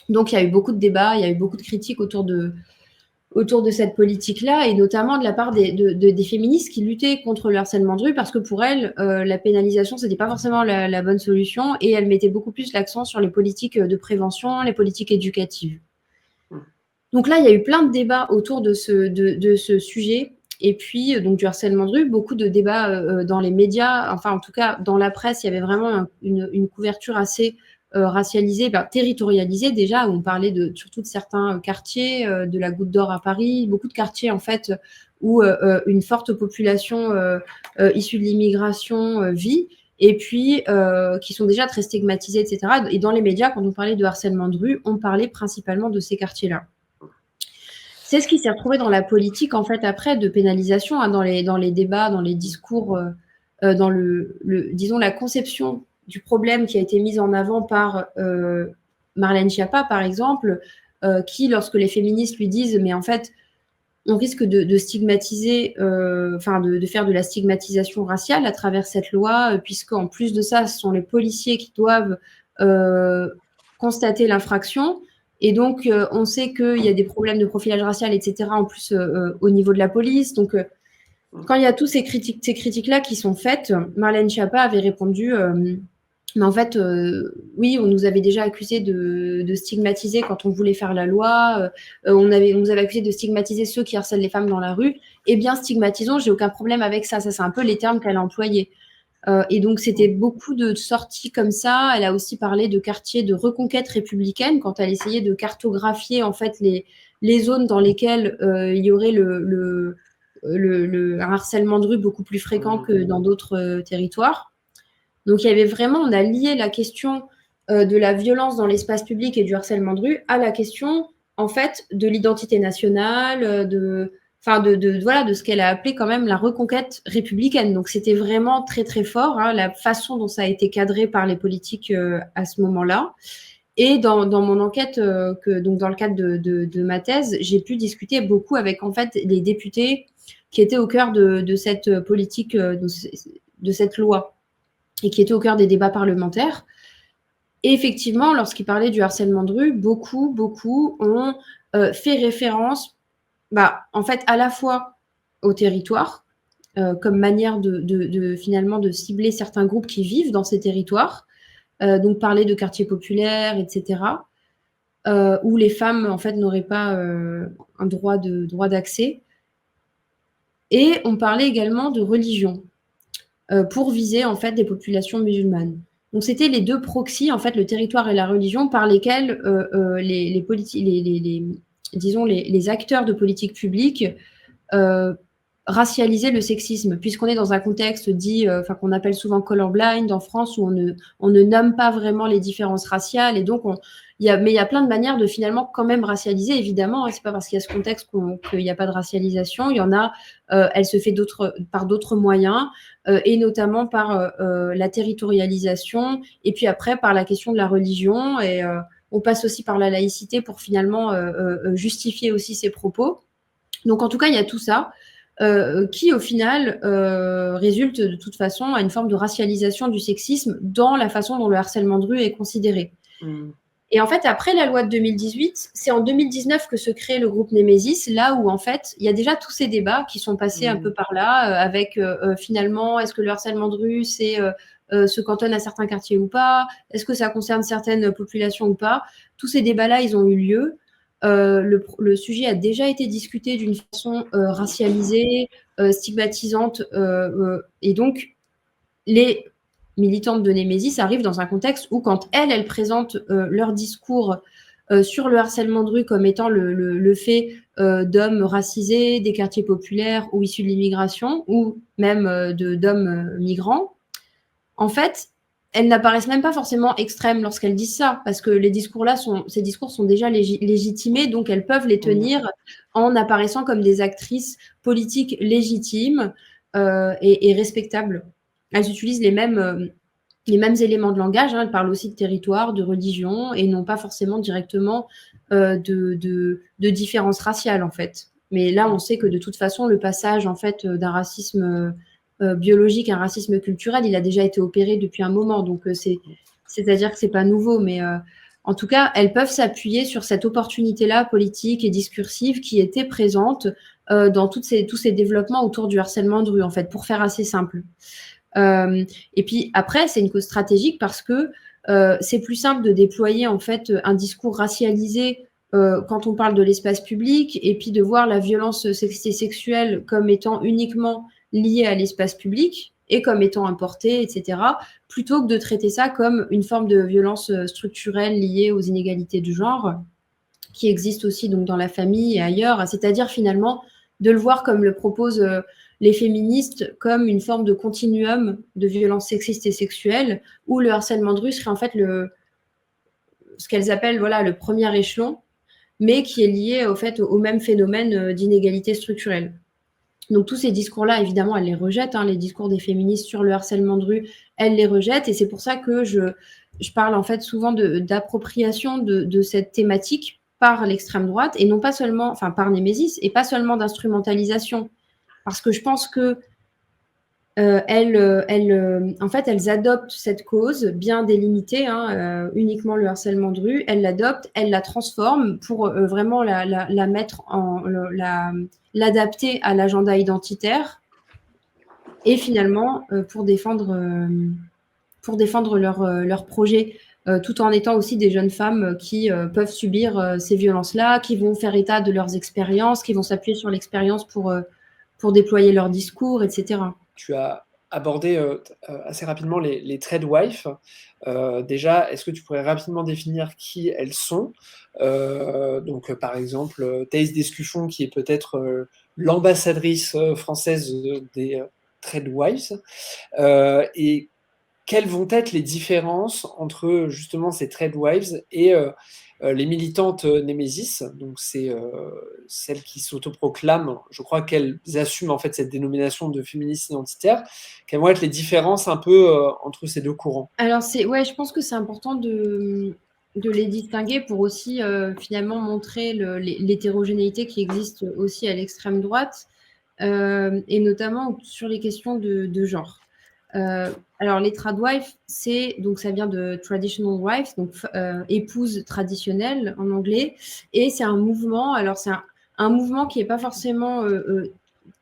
Donc, il y a eu beaucoup de débats, il y a eu beaucoup de critiques autour de cette politique-là, et notamment de la part des féministes qui luttaient contre le harcèlement de rue, parce que pour elles, la pénalisation, c'était pas forcément la bonne solution, et elles mettaient beaucoup plus l'accent sur les politiques de prévention, les politiques éducatives. Donc là, il y a eu plein de débats autour de ce sujet, et puis donc du harcèlement de rue, beaucoup de débats dans les médias, enfin en tout cas dans la presse, il y avait vraiment une couverture assez racialisée, territorialisée déjà, où on parlait surtout de certains quartiers, de la Goutte d'Or à Paris, beaucoup de quartiers en fait où une forte population issue de l'immigration vit, et puis qui sont déjà très stigmatisés, etc. Et dans les médias, quand on parlait de harcèlement de rue, on parlait principalement de ces quartiers-là. C'est ce qui s'est retrouvé dans la politique, en fait, après, de pénalisation, hein, dans les débats, dans les discours, dans disons, la conception du problème qui a été mise en avant par Marlène Schiappa, par exemple, qui, lorsque les féministes lui disent « mais en fait, on risque de stigmatiser, de faire de la stigmatisation raciale à travers cette loi, puisqu'en plus de ça, ce sont les policiers qui doivent constater l'infraction. Et donc, on sait qu'il y a des problèmes de profilage racial, etc., en plus au niveau de la police. Donc, quand il y a tous ces critiques-là qui sont faites, Marlène Schiappa avait répondu mais en fait, oui, on nous avait déjà accusé de stigmatiser quand on voulait faire la loi. On nous avait accusé de stigmatiser ceux qui harcèlent les femmes dans la rue. Eh bien, stigmatisons, j'ai aucun problème avec ça. Ça, c'est un peu les termes qu'elle a employés. Et donc, c'était beaucoup de sorties comme ça. Elle a aussi parlé de quartiers de reconquête républicaine quand elle essayait de cartographier en fait les zones dans lesquelles il y aurait un harcèlement de rue beaucoup plus fréquent que dans d'autres territoires. Donc, il y avait vraiment, on a lié la question de la violence dans l'espace public et du harcèlement de rue à la question, en fait, de l'identité nationale, de ce qu'elle a appelé quand même la reconquête républicaine. Donc, c'était vraiment très, très fort, hein, la façon dont ça a été cadré par les politiques à ce moment-là. Et dans mon enquête, donc dans le cadre de ma thèse, j'ai pu discuter beaucoup avec, en fait, les députés qui étaient au cœur de cette politique, de cette loi, et qui était au cœur des débats parlementaires. Et effectivement, lorsqu'ils parlaient du harcèlement de rue, beaucoup ont fait référence, en fait, à la fois au territoire, comme manière finalement de cibler certains groupes qui vivent dans ces territoires, donc parler de quartiers populaires, etc., où les femmes, en fait, n'auraient pas un droit d'accès. Et on parlait également de religion, pour viser en fait des populations musulmanes. Donc c'était les deux proxys, en fait, le territoire et la religion, par lesquels les acteurs de politique publique racialiser le sexisme, puisqu'on est dans un contexte qu'on appelle souvent colorblind en France, où on ne nomme pas vraiment les différences raciales, et donc il y a plein de manières de finalement quand même racialiser, évidemment, hein, c'est pas parce qu'il y a ce contexte qu'il n'y a pas de racialisation, il y en a, elle se fait par d'autres moyens, et notamment par la territorialisation, et puis après par la question de la religion, et on passe aussi par la laïcité pour finalement justifier aussi ses propos. Donc en tout cas, il y a tout ça. Qui au final résulte de toute façon à une forme de racialisation du sexisme dans la façon dont le harcèlement de rue est considéré. Et en fait, après la loi de 2018, c'est en 2019 que se crée le groupe Némésis, là où en fait, il y a déjà tous ces débats qui sont passés un peu par là, avec finalement, est-ce que le harcèlement de rue, se cantonne à certains quartiers ou pas? Est-ce que ça concerne certaines populations ou pas? Tous ces débats-là, ils ont eu lieu. Le sujet a déjà été discuté d'une façon racialisée, stigmatisante, et donc les militantes de Némésis arrivent dans un contexte où quand elles présentent leur discours sur le harcèlement de rue comme étant le fait d'hommes racisés, des quartiers populaires ou issus de l'immigration, ou même d'hommes migrants, en fait, elles n'apparaissent même pas forcément extrêmes lorsqu'elles disent ça, parce que ces discours sont déjà légitimés, donc elles peuvent les tenir en apparaissant comme des actrices politiques légitimes et respectables. Elles utilisent les mêmes éléments de langage, hein, elles parlent aussi de territoire, de religion, et non pas forcément directement de différences raciales, en fait. Mais là, on sait que de toute façon, le passage en fait d'un racisme biologique, un racisme culturel, il a déjà été opéré depuis un moment. Donc, c'est-à-dire que c'est pas nouveau. Mais en tout cas, elles peuvent s'appuyer sur cette opportunité-là politique et discursive qui était présente dans tous ces développements autour du harcèlement de rue, en fait, pour faire assez simple. Et puis après, c'est une cause stratégique parce que c'est plus simple de déployer en fait un discours racialisé quand on parle de l'espace public, et puis de voir la violence sexiste et sexuelle comme étant uniquement liées à l'espace public et comme étant importées, etc., plutôt que de traiter ça comme une forme de violence structurelle liée aux inégalités du genre, qui existent aussi donc dans la famille et ailleurs, c'est-à-dire finalement de le voir comme le proposent les féministes, comme une forme de continuum de violence sexiste et sexuelle, où le harcèlement de rue serait en fait ce qu'elles appellent le premier échelon, mais qui est lié au même phénomène d'inégalité structurelle. Donc tous ces discours-là, évidemment, elles les rejettent, hein, les discours des féministes sur le harcèlement de rue, elles les rejettent, et c'est pour ça que je parle en fait souvent d'appropriation de cette thématique, par l'extrême droite, et non pas seulement, enfin par Némésis, et pas seulement d'instrumentalisation. Parce que je pense que en fait, elles adoptent cette cause bien délimitée, hein, uniquement le harcèlement de rue. Elles l'adoptent, elles la transforment pour vraiment la mettre l'adapter à l'agenda identitaire, et finalement pour défendre leur projet, tout en étant aussi des jeunes femmes qui peuvent subir ces violences-là, qui vont faire état de leurs expériences, qui vont s'appuyer sur l'expérience pour déployer leur discours, etc. Tu as abordé assez rapidement les tradwives. Déjà, est-ce que tu pourrais rapidement définir qui elles sont? Donc, par exemple, Thaïs Descuchon, qui est peut-être l'ambassadrice française des tradwives. Et quelles vont être les différences entre justement ces tradwives et les militantes Némésis? Donc c'est celles qui s'autoproclament, je crois qu'elles assument en fait cette dénomination de féministes identitaires. Quelles vont être les différences un peu entre ces deux courants? Alors je pense que c'est important de les distinguer pour aussi finalement montrer l'hétérogénéité qui existe aussi à l'extrême droite, et notamment sur les questions de genre. Alors les tradwives, donc ça vient de traditional wife, donc épouse traditionnelle en anglais, et c'est un mouvement. Alors c'est un mouvement qui n'est pas forcément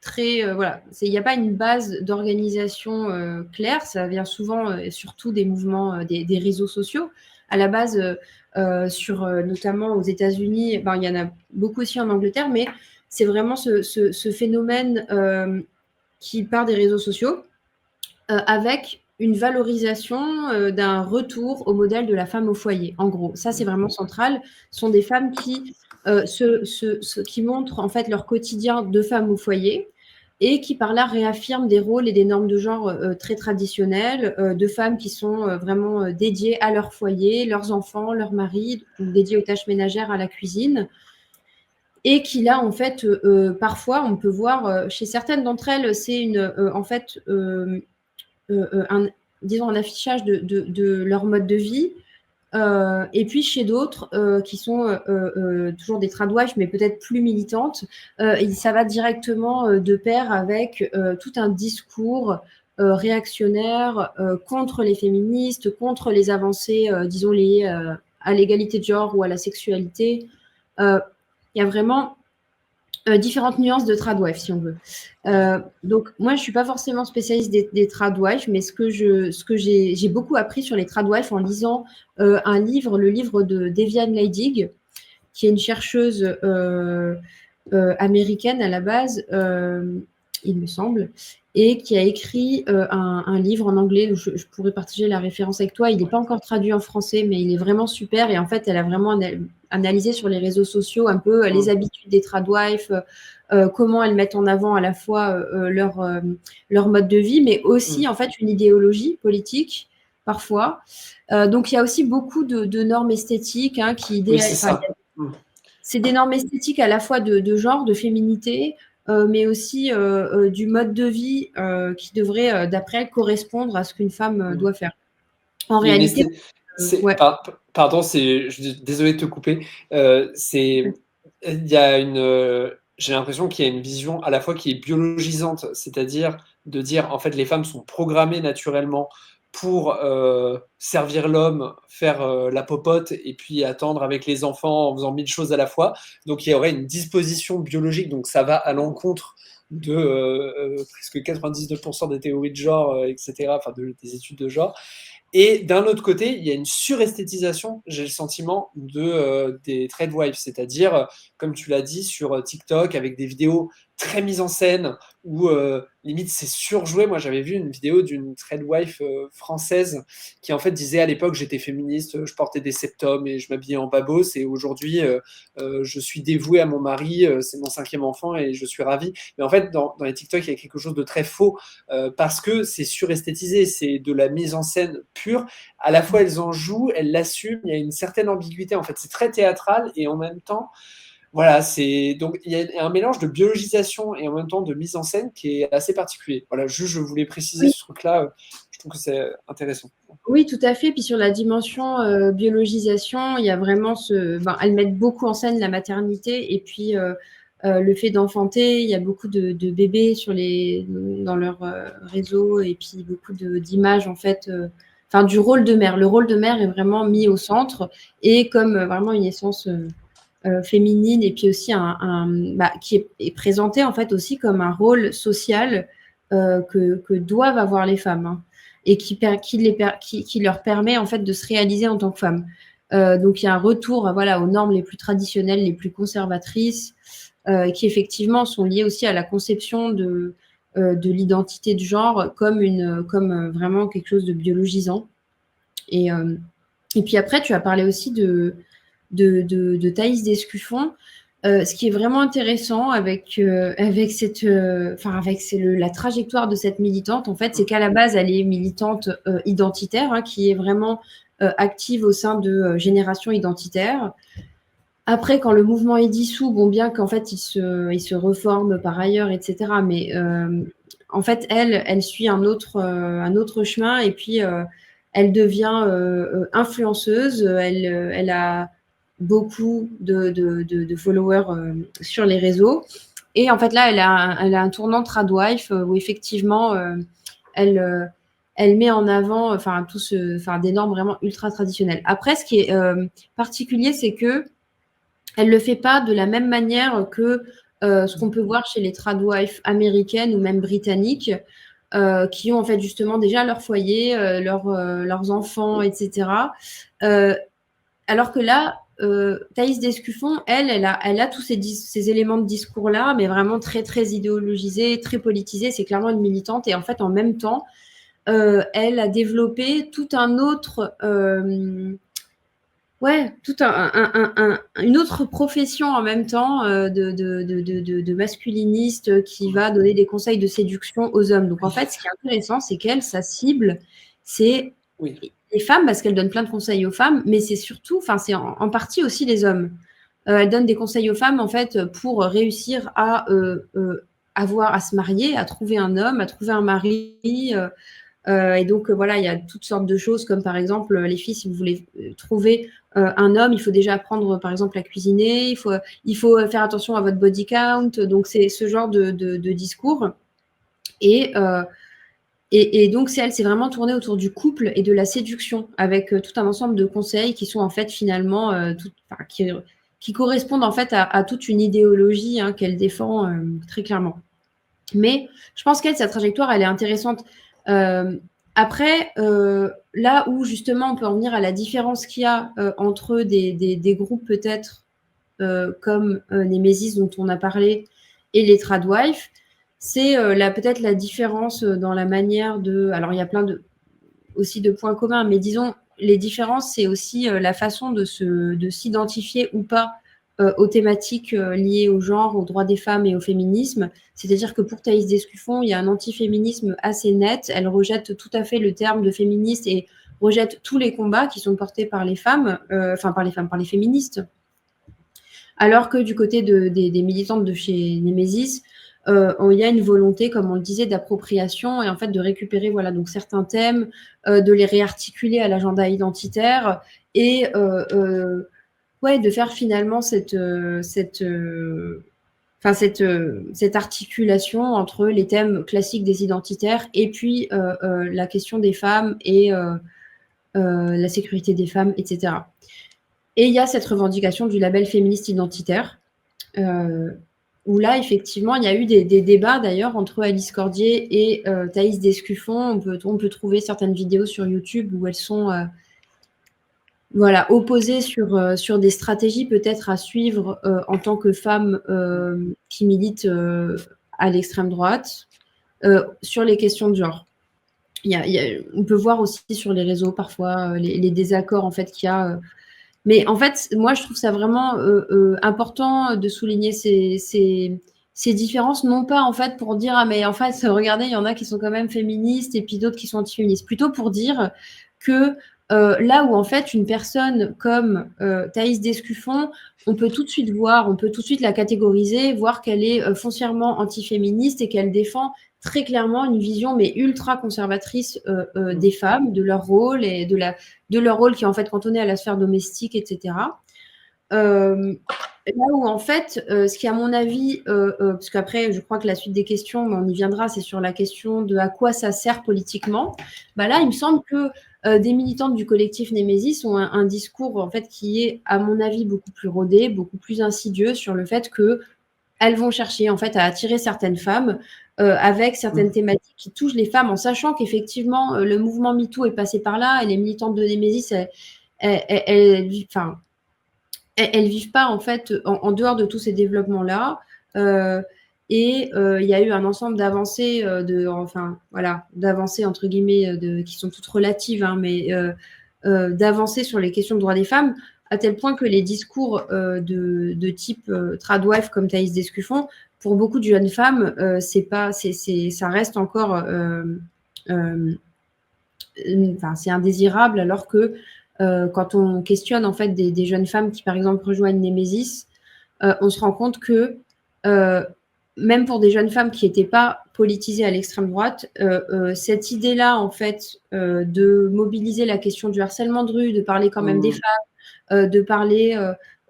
très voilà, il n'y a pas une base d'organisation claire. Ça vient souvent surtout des mouvements des réseaux sociaux. À la base, notamment aux États-Unis, il y en a beaucoup aussi en Angleterre, mais c'est vraiment ce phénomène qui part des réseaux sociaux, avec une valorisation d'un retour au modèle de la femme au foyer. En gros, ça c'est vraiment central. Ce sont des femmes qui montrent en fait leur quotidien de femme au foyer, et qui par là réaffirment des rôles et des normes de genre très traditionnelles, de femmes qui sont vraiment dédiées à leur foyer, leurs enfants, leur mari, donc dédiées aux tâches ménagères, à la cuisine. Et qui là, en fait, parfois, on peut voir chez certaines d'entre elles, c'est en fait disons un affichage de leur mode de vie. Et puis chez d'autres qui sont toujours des tradwives, mais peut-être plus militantes, ça va directement de pair avec tout un discours réactionnaire contre les féministes, contre les avancées, disons, liées à l'égalité de genre ou à la sexualité. Il y a vraiment différentes nuances de tradwives, si on veut. Donc, moi, je ne suis pas forcément spécialiste des tradwives, mais ce que j'ai beaucoup appris sur les tradwives en lisant le livre de Deviane Leidig, qui est une chercheuse américaine à la base, il me semble, et qui a écrit un livre en anglais. Je pourrais partager la référence avec toi. Il n'est pas encore traduit en français, mais il est vraiment super. Et en fait, elle a vraiment analysé sur les réseaux sociaux un peu les habitudes des tradwives, comment elles mettent en avant à la fois leur mode de vie, mais aussi en fait une idéologie politique parfois. Donc il y a aussi beaucoup de normes esthétiques qui c'est des normes esthétiques à la fois de genre, de féminité, mais aussi du mode de vie qui devrait, d'après elle, correspondre à ce qu'une femme doit faire. En réalité, ouais. Pardon, désolé de te couper. Il y a j'ai l'impression qu'il y a une vision à la fois qui est biologisante, c'est-à-dire de dire en fait les femmes sont programmées naturellement pour servir l'homme, faire la popote et puis attendre avec les enfants en faisant 1000 choses à la fois. Donc il y aurait une disposition biologique, donc ça va à l'encontre de presque 99% des théories de genre, etc., enfin des études de genre. Et d'un autre côté, il y a une suresthétisation, j'ai le sentiment, des tradwives, c'est-à-dire, comme tu l'as dit, sur TikTok, avec des vidéos très mises en scène, où limite c'est surjoué. Moi, j'avais vu une vidéo d'une tradwife française qui en fait disait à l'époque j'étais féministe, je portais des septums et je m'habillais en babos, et aujourd'hui je suis dévouée à mon mari, c'est mon 5e enfant et je suis ravie. Mais en fait, dans les TikTok, il y a quelque chose de très faux parce que c'est suresthétisé, c'est de la mise en scène pure. À la fois, elles en jouent, elles l'assument, il y a une certaine ambiguïté. En fait, c'est très théâtral et en même temps, voilà, donc il y a un mélange de biologisation et en même temps de mise en scène qui est assez particulier. Voilà, juste je voulais préciser ce truc-là. Je trouve que c'est intéressant. Oui, tout à fait. Puis sur la dimension biologisation, il y a vraiment elles mettent beaucoup en scène la maternité et puis le fait d'enfanter. Il y a beaucoup de bébés dans leur réseau et puis beaucoup d'images en fait. Du rôle de mère. Le rôle de mère est vraiment mis au centre et comme vraiment une essence féminine et puis aussi qui est présenté en fait aussi comme un rôle social que doivent avoir les femmes. Hein, et qui leur permet en fait de se réaliser en tant que femme. Donc il y a un retour voilà, aux normes les plus traditionnelles, les plus conservatrices, qui effectivement sont liées aussi à la conception de l'identité de genre comme vraiment quelque chose de biologisant. Et puis après, tu as parlé aussi de Thaïs Descuffon. Ce qui est vraiment intéressant avec la trajectoire de cette militante, en fait, c'est qu'à la base, elle est militante identitaire, hein, qui est vraiment active au sein de Génération Identitaire. Après, quand le mouvement est dissous, bon, bien qu'en fait, il se reforme par ailleurs, etc. Mais en fait, elle suit un autre chemin et puis elle devient influenceuse. Elle a beaucoup de followers sur les réseaux. Et en fait, là, elle a un tournant tradwife où effectivement, elle, elle met en avant des normes vraiment ultra traditionnelles. Après, ce qui est particulier, c'est que elle ne le fait pas de la même manière que ce qu'on peut voir chez les tradwives américaines ou même britanniques, qui ont en fait justement déjà leur foyer, leurs enfants, etc. Alors que là, Thaïs Descuffon, elle a tous ces éléments de discours-là, mais vraiment très, très idéologisés, très politisés. C'est clairement une militante. Et en fait, en même temps, elle a développé tout un autre... une autre profession en même temps de masculiniste qui va donner des conseils de séduction aux hommes. Donc en fait, ce qui est intéressant, c'est qu'elle, sa cible, c'est les femmes parce qu'elle donne plein de conseils aux femmes, mais c'est surtout, c'est en partie aussi les hommes. Elle donne des conseils aux femmes en fait pour réussir à se marier, à trouver un homme, à trouver un mari. Et donc, voilà, il y a toutes sortes de choses, comme par exemple, les filles, si vous voulez trouver un homme, il faut déjà apprendre, par exemple, à cuisiner, il faut faire attention à votre body count. Donc, c'est ce genre de discours. Et donc, c'est vraiment tourné autour du couple et de la séduction, avec tout un ensemble de conseils qui sont en fait finalement, qui correspondent en fait à toute une idéologie hein, qu'elle défend très clairement. Mais je pense qu'elle, sa trajectoire, elle est intéressante. Après, là où justement on peut en venir à la différence qu'il y a entre des groupes peut-être comme Nemesis dont on a parlé et les tradwives, c'est peut-être la différence dans la manière de... Alors il y a aussi de points communs, mais disons les différences, c'est aussi la façon de s'identifier ou pas aux thématiques liées au genre, aux droits des femmes et au féminisme. C'est-à-dire que pour Thaïs Descuffon, il y a un antiféminisme assez net. Elle rejette tout à fait le terme de féministe et rejette tous les combats qui sont portés par les femmes, par les féministes. Alors que du côté des militantes de chez Nemesis, il y a une volonté, comme on le disait, d'appropriation et en fait de récupérer voilà, donc certains thèmes, de les réarticuler à l'agenda identitaire et de faire finalement cette articulation entre les thèmes classiques des identitaires et puis la question des femmes et la sécurité des femmes, etc. Et il y a cette revendication du label féministe identitaire, où là, effectivement, il y a eu des débats d'ailleurs entre Alice Cordier et Thaïs Descuffon. On peut trouver certaines vidéos sur YouTube où elles sont opposées sur des stratégies peut-être à suivre en tant que femme qui milite à l'extrême droite sur les questions de genre. On peut voir aussi sur les réseaux parfois les désaccords en fait qu'il y a. Mais en fait, moi, je trouve ça vraiment important de souligner ces différences, non pas en fait pour dire ah mais en fait regardez, il y en a qui sont quand même féministes et puis d'autres qui sont antiféministes, plutôt pour dire que Là où en fait une personne comme Thaïs Descuffon, on peut tout de suite la catégoriser, voir qu'elle est foncièrement antiféministe et qu'elle défend très clairement une vision mais ultra conservatrice des femmes, de leur rôle et de leur rôle qui est en fait cantonné à la sphère domestique, etc. Là où en fait, ce qui à mon avis, parce qu'après je crois que la suite des questions, on y viendra, c'est sur la question de à quoi ça sert politiquement. Bah là, il me semble que des militantes du collectif Némésis ont un discours en fait qui est, à mon avis, beaucoup plus rodé, beaucoup plus insidieux sur le fait que elles vont chercher en fait à attirer certaines femmes avec certaines thématiques qui touchent les femmes, en sachant qu'effectivement le mouvement MeToo est passé par là et les militantes de Némésis, elles vivent pas en fait en dehors de tous ces développements-là. Et il y a eu un ensemble d'avancées, d'avancées entre guillemets, qui sont toutes relatives, hein, mais d'avancées sur les questions de droits des femmes, à tel point que les discours de type tradwife comme Thaïs Descuffon, pour beaucoup de jeunes femmes, ça reste encore, c'est indésirable, alors que quand on questionne en fait des jeunes femmes qui par exemple rejoignent Némésis, on se rend compte que même pour des jeunes femmes qui n'étaient pas politisées à l'extrême droite, cette idée-là en fait de mobiliser la question du harcèlement de rue, de parler quand même des femmes, de parler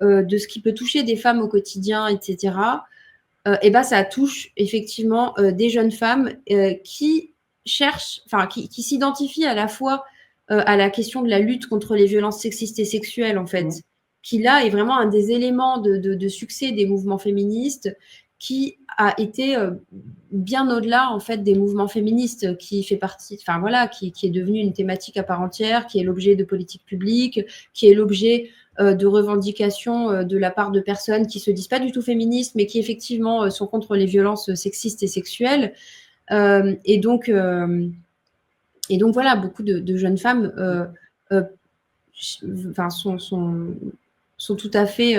de ce qui peut toucher des femmes au quotidien, etc. Et ben ça touche effectivement des jeunes femmes qui cherchent, qui s'identifient à la fois à la question de la lutte contre les violences sexistes et sexuelles, en fait, qui là est vraiment un des éléments de succès des mouvements féministes, qui a été bien au-delà en fait des mouvements féministes, qui fait partie, qui est devenu une thématique à part entière, qui est l'objet de politiques publiques, qui est l'objet de revendications de la part de personnes qui se disent pas du tout féministes, mais qui effectivement sont contre les violences sexistes et sexuelles. Et donc voilà, beaucoup de jeunes femmes sont tout à fait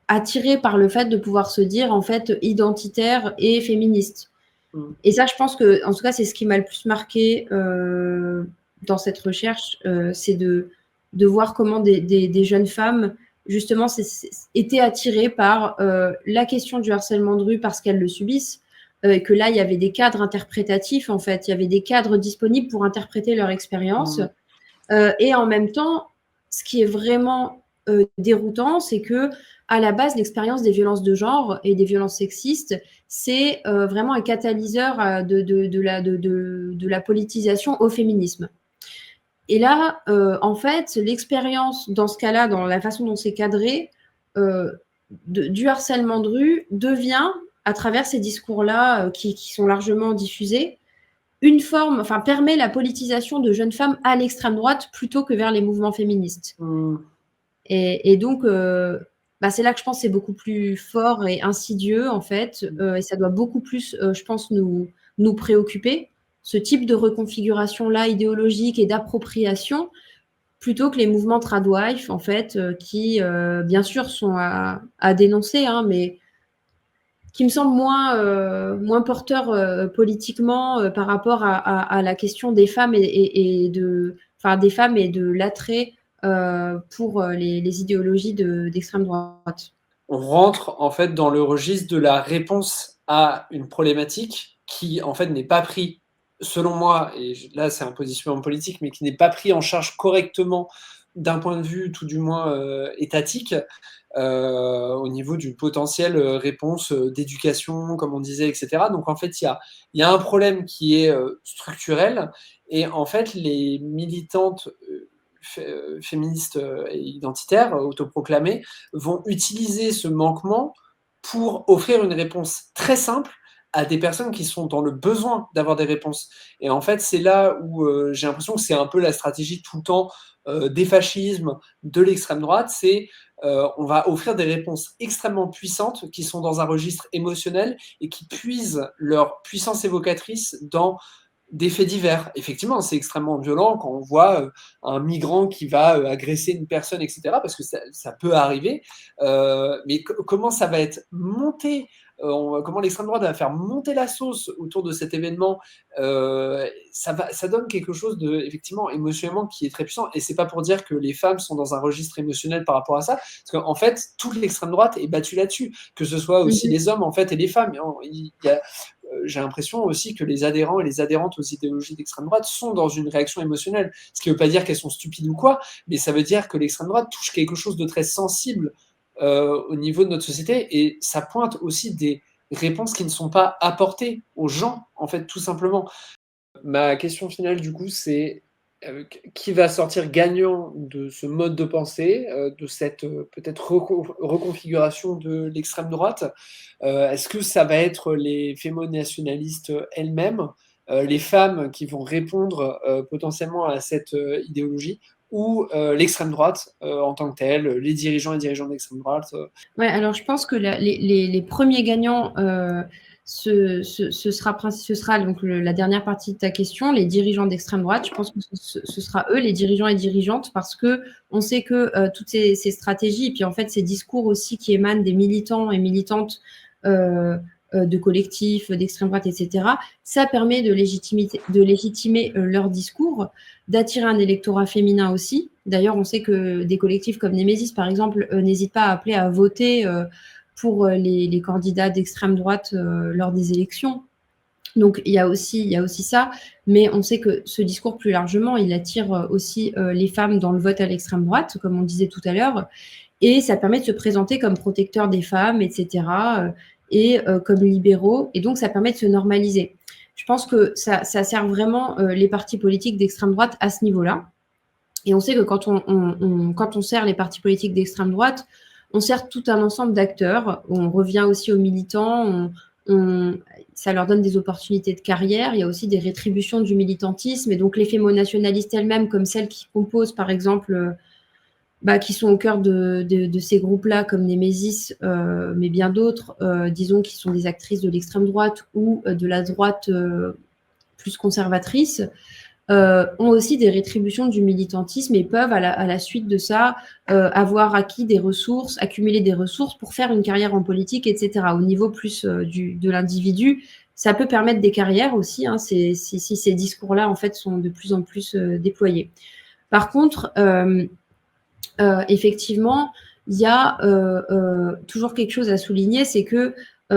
attirées par le fait de pouvoir se dire en fait identitaire et féministe. Et ça, je pense que, en tout cas, c'est ce qui m'a le plus marqué dans cette recherche, c'est de voir comment des jeunes femmes, justement, étaient attirées par la question du harcèlement de rue parce qu'elles le subissent, et que là, il y avait des cadres interprétatifs, en fait. Il y avait des cadres disponibles pour interpréter leur expérience. Et en même temps, ce qui est vraiment déroutant, c'est que à la base, l'expérience des violences de genre et des violences sexistes, c'est vraiment un catalyseur de la politisation au féminisme. Et là, en fait, l'expérience, dans ce cas-là, dans la façon dont c'est cadré, du harcèlement de rue devient, à travers ces discours-là qui sont largement diffusés, une forme, permet la politisation de jeunes femmes à l'extrême droite plutôt que vers les mouvements féministes. Et donc, c'est là que je pense que c'est beaucoup plus fort et insidieux, en fait, et ça doit beaucoup plus, je pense, nous préoccuper, ce type de reconfiguration-là idéologique et d'appropriation, plutôt que les mouvements tradwife, en fait, qui, bien sûr, sont à dénoncer, hein, mais qui me semblent moins porteurs politiquement par rapport à la question des femmes des femmes et de l'attrait pour les idéologies d'extrême droite. On rentre en fait dans le registre de la réponse à une problématique qui en fait n'est pas prise, selon moi, et là c'est un positionnement politique, mais qui n'est pas pris en charge correctement d'un point de vue tout du moins étatique, au niveau d'une potentielle réponse d'éducation, comme on disait, etc. Donc en fait, il y a un problème qui est structurel, et en fait, les militantes féministes et identitaires, autoproclamées, vont utiliser ce manquement pour offrir une réponse très simple à des personnes qui sont dans le besoin d'avoir des réponses. Et en fait, c'est là où j'ai l'impression que c'est un peu la stratégie tout le temps des fascismes, de l'extrême droite, c'est on va offrir des réponses extrêmement puissantes qui sont dans un registre émotionnel et qui puisent leur puissance évocatrice dans des faits divers. Effectivement, c'est extrêmement violent quand on voit un migrant qui va agresser une personne, etc., parce que ça peut arriver. Mais comment ça va être monté comment l'extrême droite va faire monter la sauce autour de cet événement, ça donne quelque chose de, effectivement, émotionnellement qui est très puissant. Et c'est pas pour dire que les femmes sont dans un registre émotionnel par rapport à ça, parce qu'en fait, toute l'extrême droite est battue là-dessus, que ce soit aussi les hommes, en fait, et les femmes. J'ai l'impression aussi que les adhérents et les adhérentes aux idéologies d'extrême droite sont dans une réaction émotionnelle. Ce qui ne veut pas dire qu'elles sont stupides ou quoi, mais ça veut dire que l'extrême droite touche quelque chose de très sensible au niveau de notre société, et ça pointe aussi des réponses qui ne sont pas apportées aux gens, en fait, tout simplement. Ma question finale, du coup, c'est qui va sortir gagnant de ce mode de pensée, de cette peut-être reconfiguration de l'extrême droite? Est-ce que ça va être les fémonationalistes elles-mêmes, les femmes qui vont répondre potentiellement à cette idéologie, ou l'extrême droite en tant que telle, les dirigeants et dirigeantes d'extrême droite? Ouais, alors je pense que les premiers gagnants, ce sera donc la dernière partie de ta question, les dirigeants d'extrême droite. Je pense que ce sera eux, les dirigeants et dirigeantes, parce que on sait que toutes ces stratégies, et puis en fait ces discours aussi qui émanent des militants et militantes de collectifs d'extrême droite, etc., ça permet de légitimer leur discours, d'attirer un électorat féminin aussi. D'ailleurs, on sait que des collectifs comme Némésis, par exemple, n'hésitent pas à appeler à voter pour les candidats d'extrême droite lors des élections. Donc, il y a aussi ça, mais on sait que ce discours, plus largement, il attire aussi les femmes dans le vote à l'extrême droite, comme on disait tout à l'heure, et ça permet de se présenter comme protecteur des femmes, etc., et comme libéraux, et donc ça permet de se normaliser. Je pense que ça sert vraiment les partis politiques d'extrême droite à ce niveau-là. Et on sait que quand on sert les partis politiques d'extrême droite, on sert tout un ensemble d'acteurs. On revient aussi aux militants, ça leur donne des opportunités de carrière. Il y a aussi des rétributions du militantisme. Et donc les fémonationalistes elles-mêmes, comme celles qui composent, par exemple, qui sont au cœur de ces groupes-là, comme Némésis, mais bien d'autres, disons, qui sont des actrices de l'extrême droite ou de la droite plus conservatrice, ont aussi des rétributions du militantisme et peuvent, à la suite de ça, avoir acquis des ressources, accumuler des ressources pour faire une carrière en politique, etc. Au niveau plus de l'individu, ça peut permettre des carrières aussi, hein, si ces discours-là, en fait, sont de plus en plus déployés. Par contre, effectivement, il y a toujours quelque chose à souligner, c'est que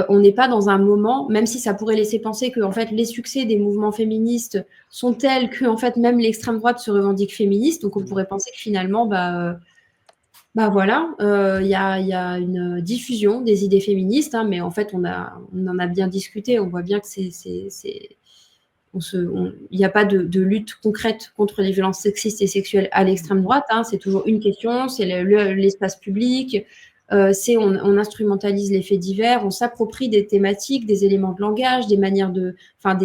on n'est pas dans un moment, même si ça pourrait laisser penser que en fait, les succès des mouvements féministes sont tels que en fait, même l'extrême droite se revendique féministe. Donc on pourrait penser que finalement, voilà, il y a une diffusion des idées féministes, hein, mais en fait, on en a bien discuté. On voit bien que il n'y a pas de lutte concrète contre les violences sexistes et sexuelles à l'extrême droite. Hein. C'est toujours une question, c'est l'espace public, on instrumentalise les faits divers, on s'approprie des thématiques, des éléments de langage, des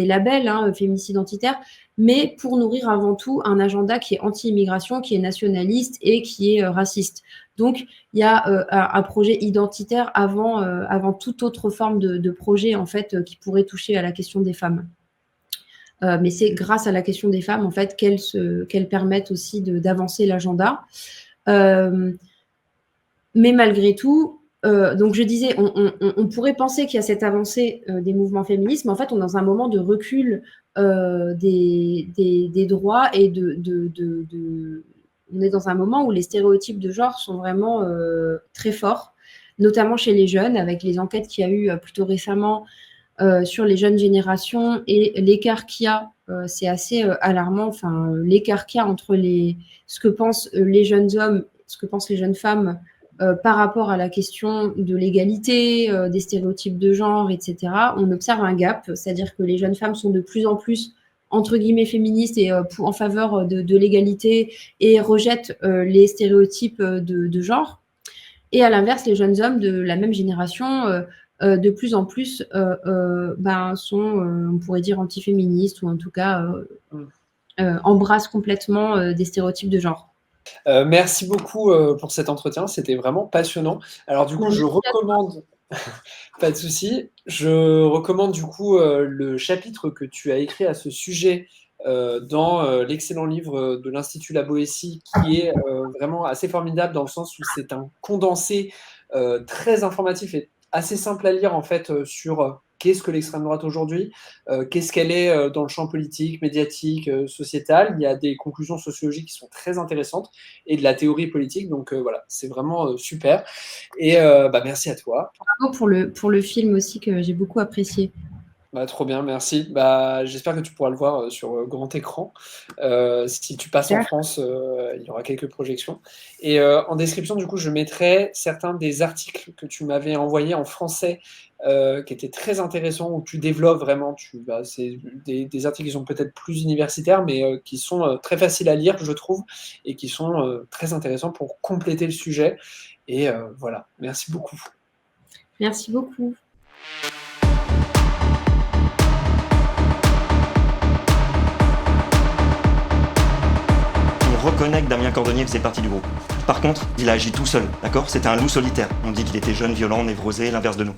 labels féministes identitaires, mais pour nourrir avant tout un agenda qui est anti-immigration, qui est nationaliste et qui est raciste. Donc, il y a un projet identitaire avant toute autre forme de projet en fait qui pourrait toucher à la question des femmes. Mais c'est grâce à la question des femmes, en fait, qu'elles permettent aussi d'avancer l'agenda. Mais malgré tout, donc je disais, on pourrait penser qu'il y a cette avancée des mouvements féministes, mais en fait, on est dans un moment de recul des droits et on est dans un moment où les stéréotypes de genre sont vraiment très forts, notamment chez les jeunes, avec les enquêtes qu'il y a eu plutôt récemment sur les jeunes générations et l'écart qu'il y a, c'est assez alarmant. Enfin, l'écart qu'il y a entre ce que pensent les jeunes hommes, ce que pensent les jeunes femmes par rapport à la question de l'égalité, des stéréotypes de genre, etc. On observe un gap, c'est-à-dire que les jeunes femmes sont de plus en plus entre guillemets féministes et en faveur de l'égalité et rejettent les stéréotypes de genre. Et à l'inverse, les jeunes hommes de la même génération de plus en plus sont, on pourrait dire, antiféministes ou en tout cas embrassent complètement des stéréotypes de genre. Merci beaucoup pour cet entretien, c'était vraiment passionnant. Alors du coup, je recommande, pas de souci, je recommande du coup le chapitre que tu as écrit à ce sujet dans l'excellent livre de l'Institut La Boétie, qui est vraiment assez formidable dans le sens où c'est un condensé très informatif et assez simple à lire en fait sur qu'est-ce que l'extrême droite aujourd'hui, qu'est-ce qu'elle est dans le champ politique, médiatique, sociétal. Il y a des conclusions sociologiques qui sont très intéressantes et de la théorie politique. Donc voilà, c'est vraiment super. Et merci à toi. Bravo pour le film aussi que j'ai beaucoup apprécié. Trop bien, merci. J'espère que tu pourras le voir sur grand écran. Si tu passes en France, il y aura quelques projections. Et en description, du coup, je mettrai certains des articles que tu m'avais envoyés en français qui étaient très intéressants, où tu développes vraiment. C'est des articles qui sont peut-être plus universitaires, mais qui sont très faciles à lire, je trouve, et qui sont très intéressants pour compléter le sujet. Et voilà, merci beaucoup. Merci beaucoup. On reconnaît que Damien Cordonnier faisait partie du groupe. Par contre, il a agi tout seul, d'accord ? C'était un loup solitaire. On dit qu'il était jeune, violent, névrosé, l'inverse de nous.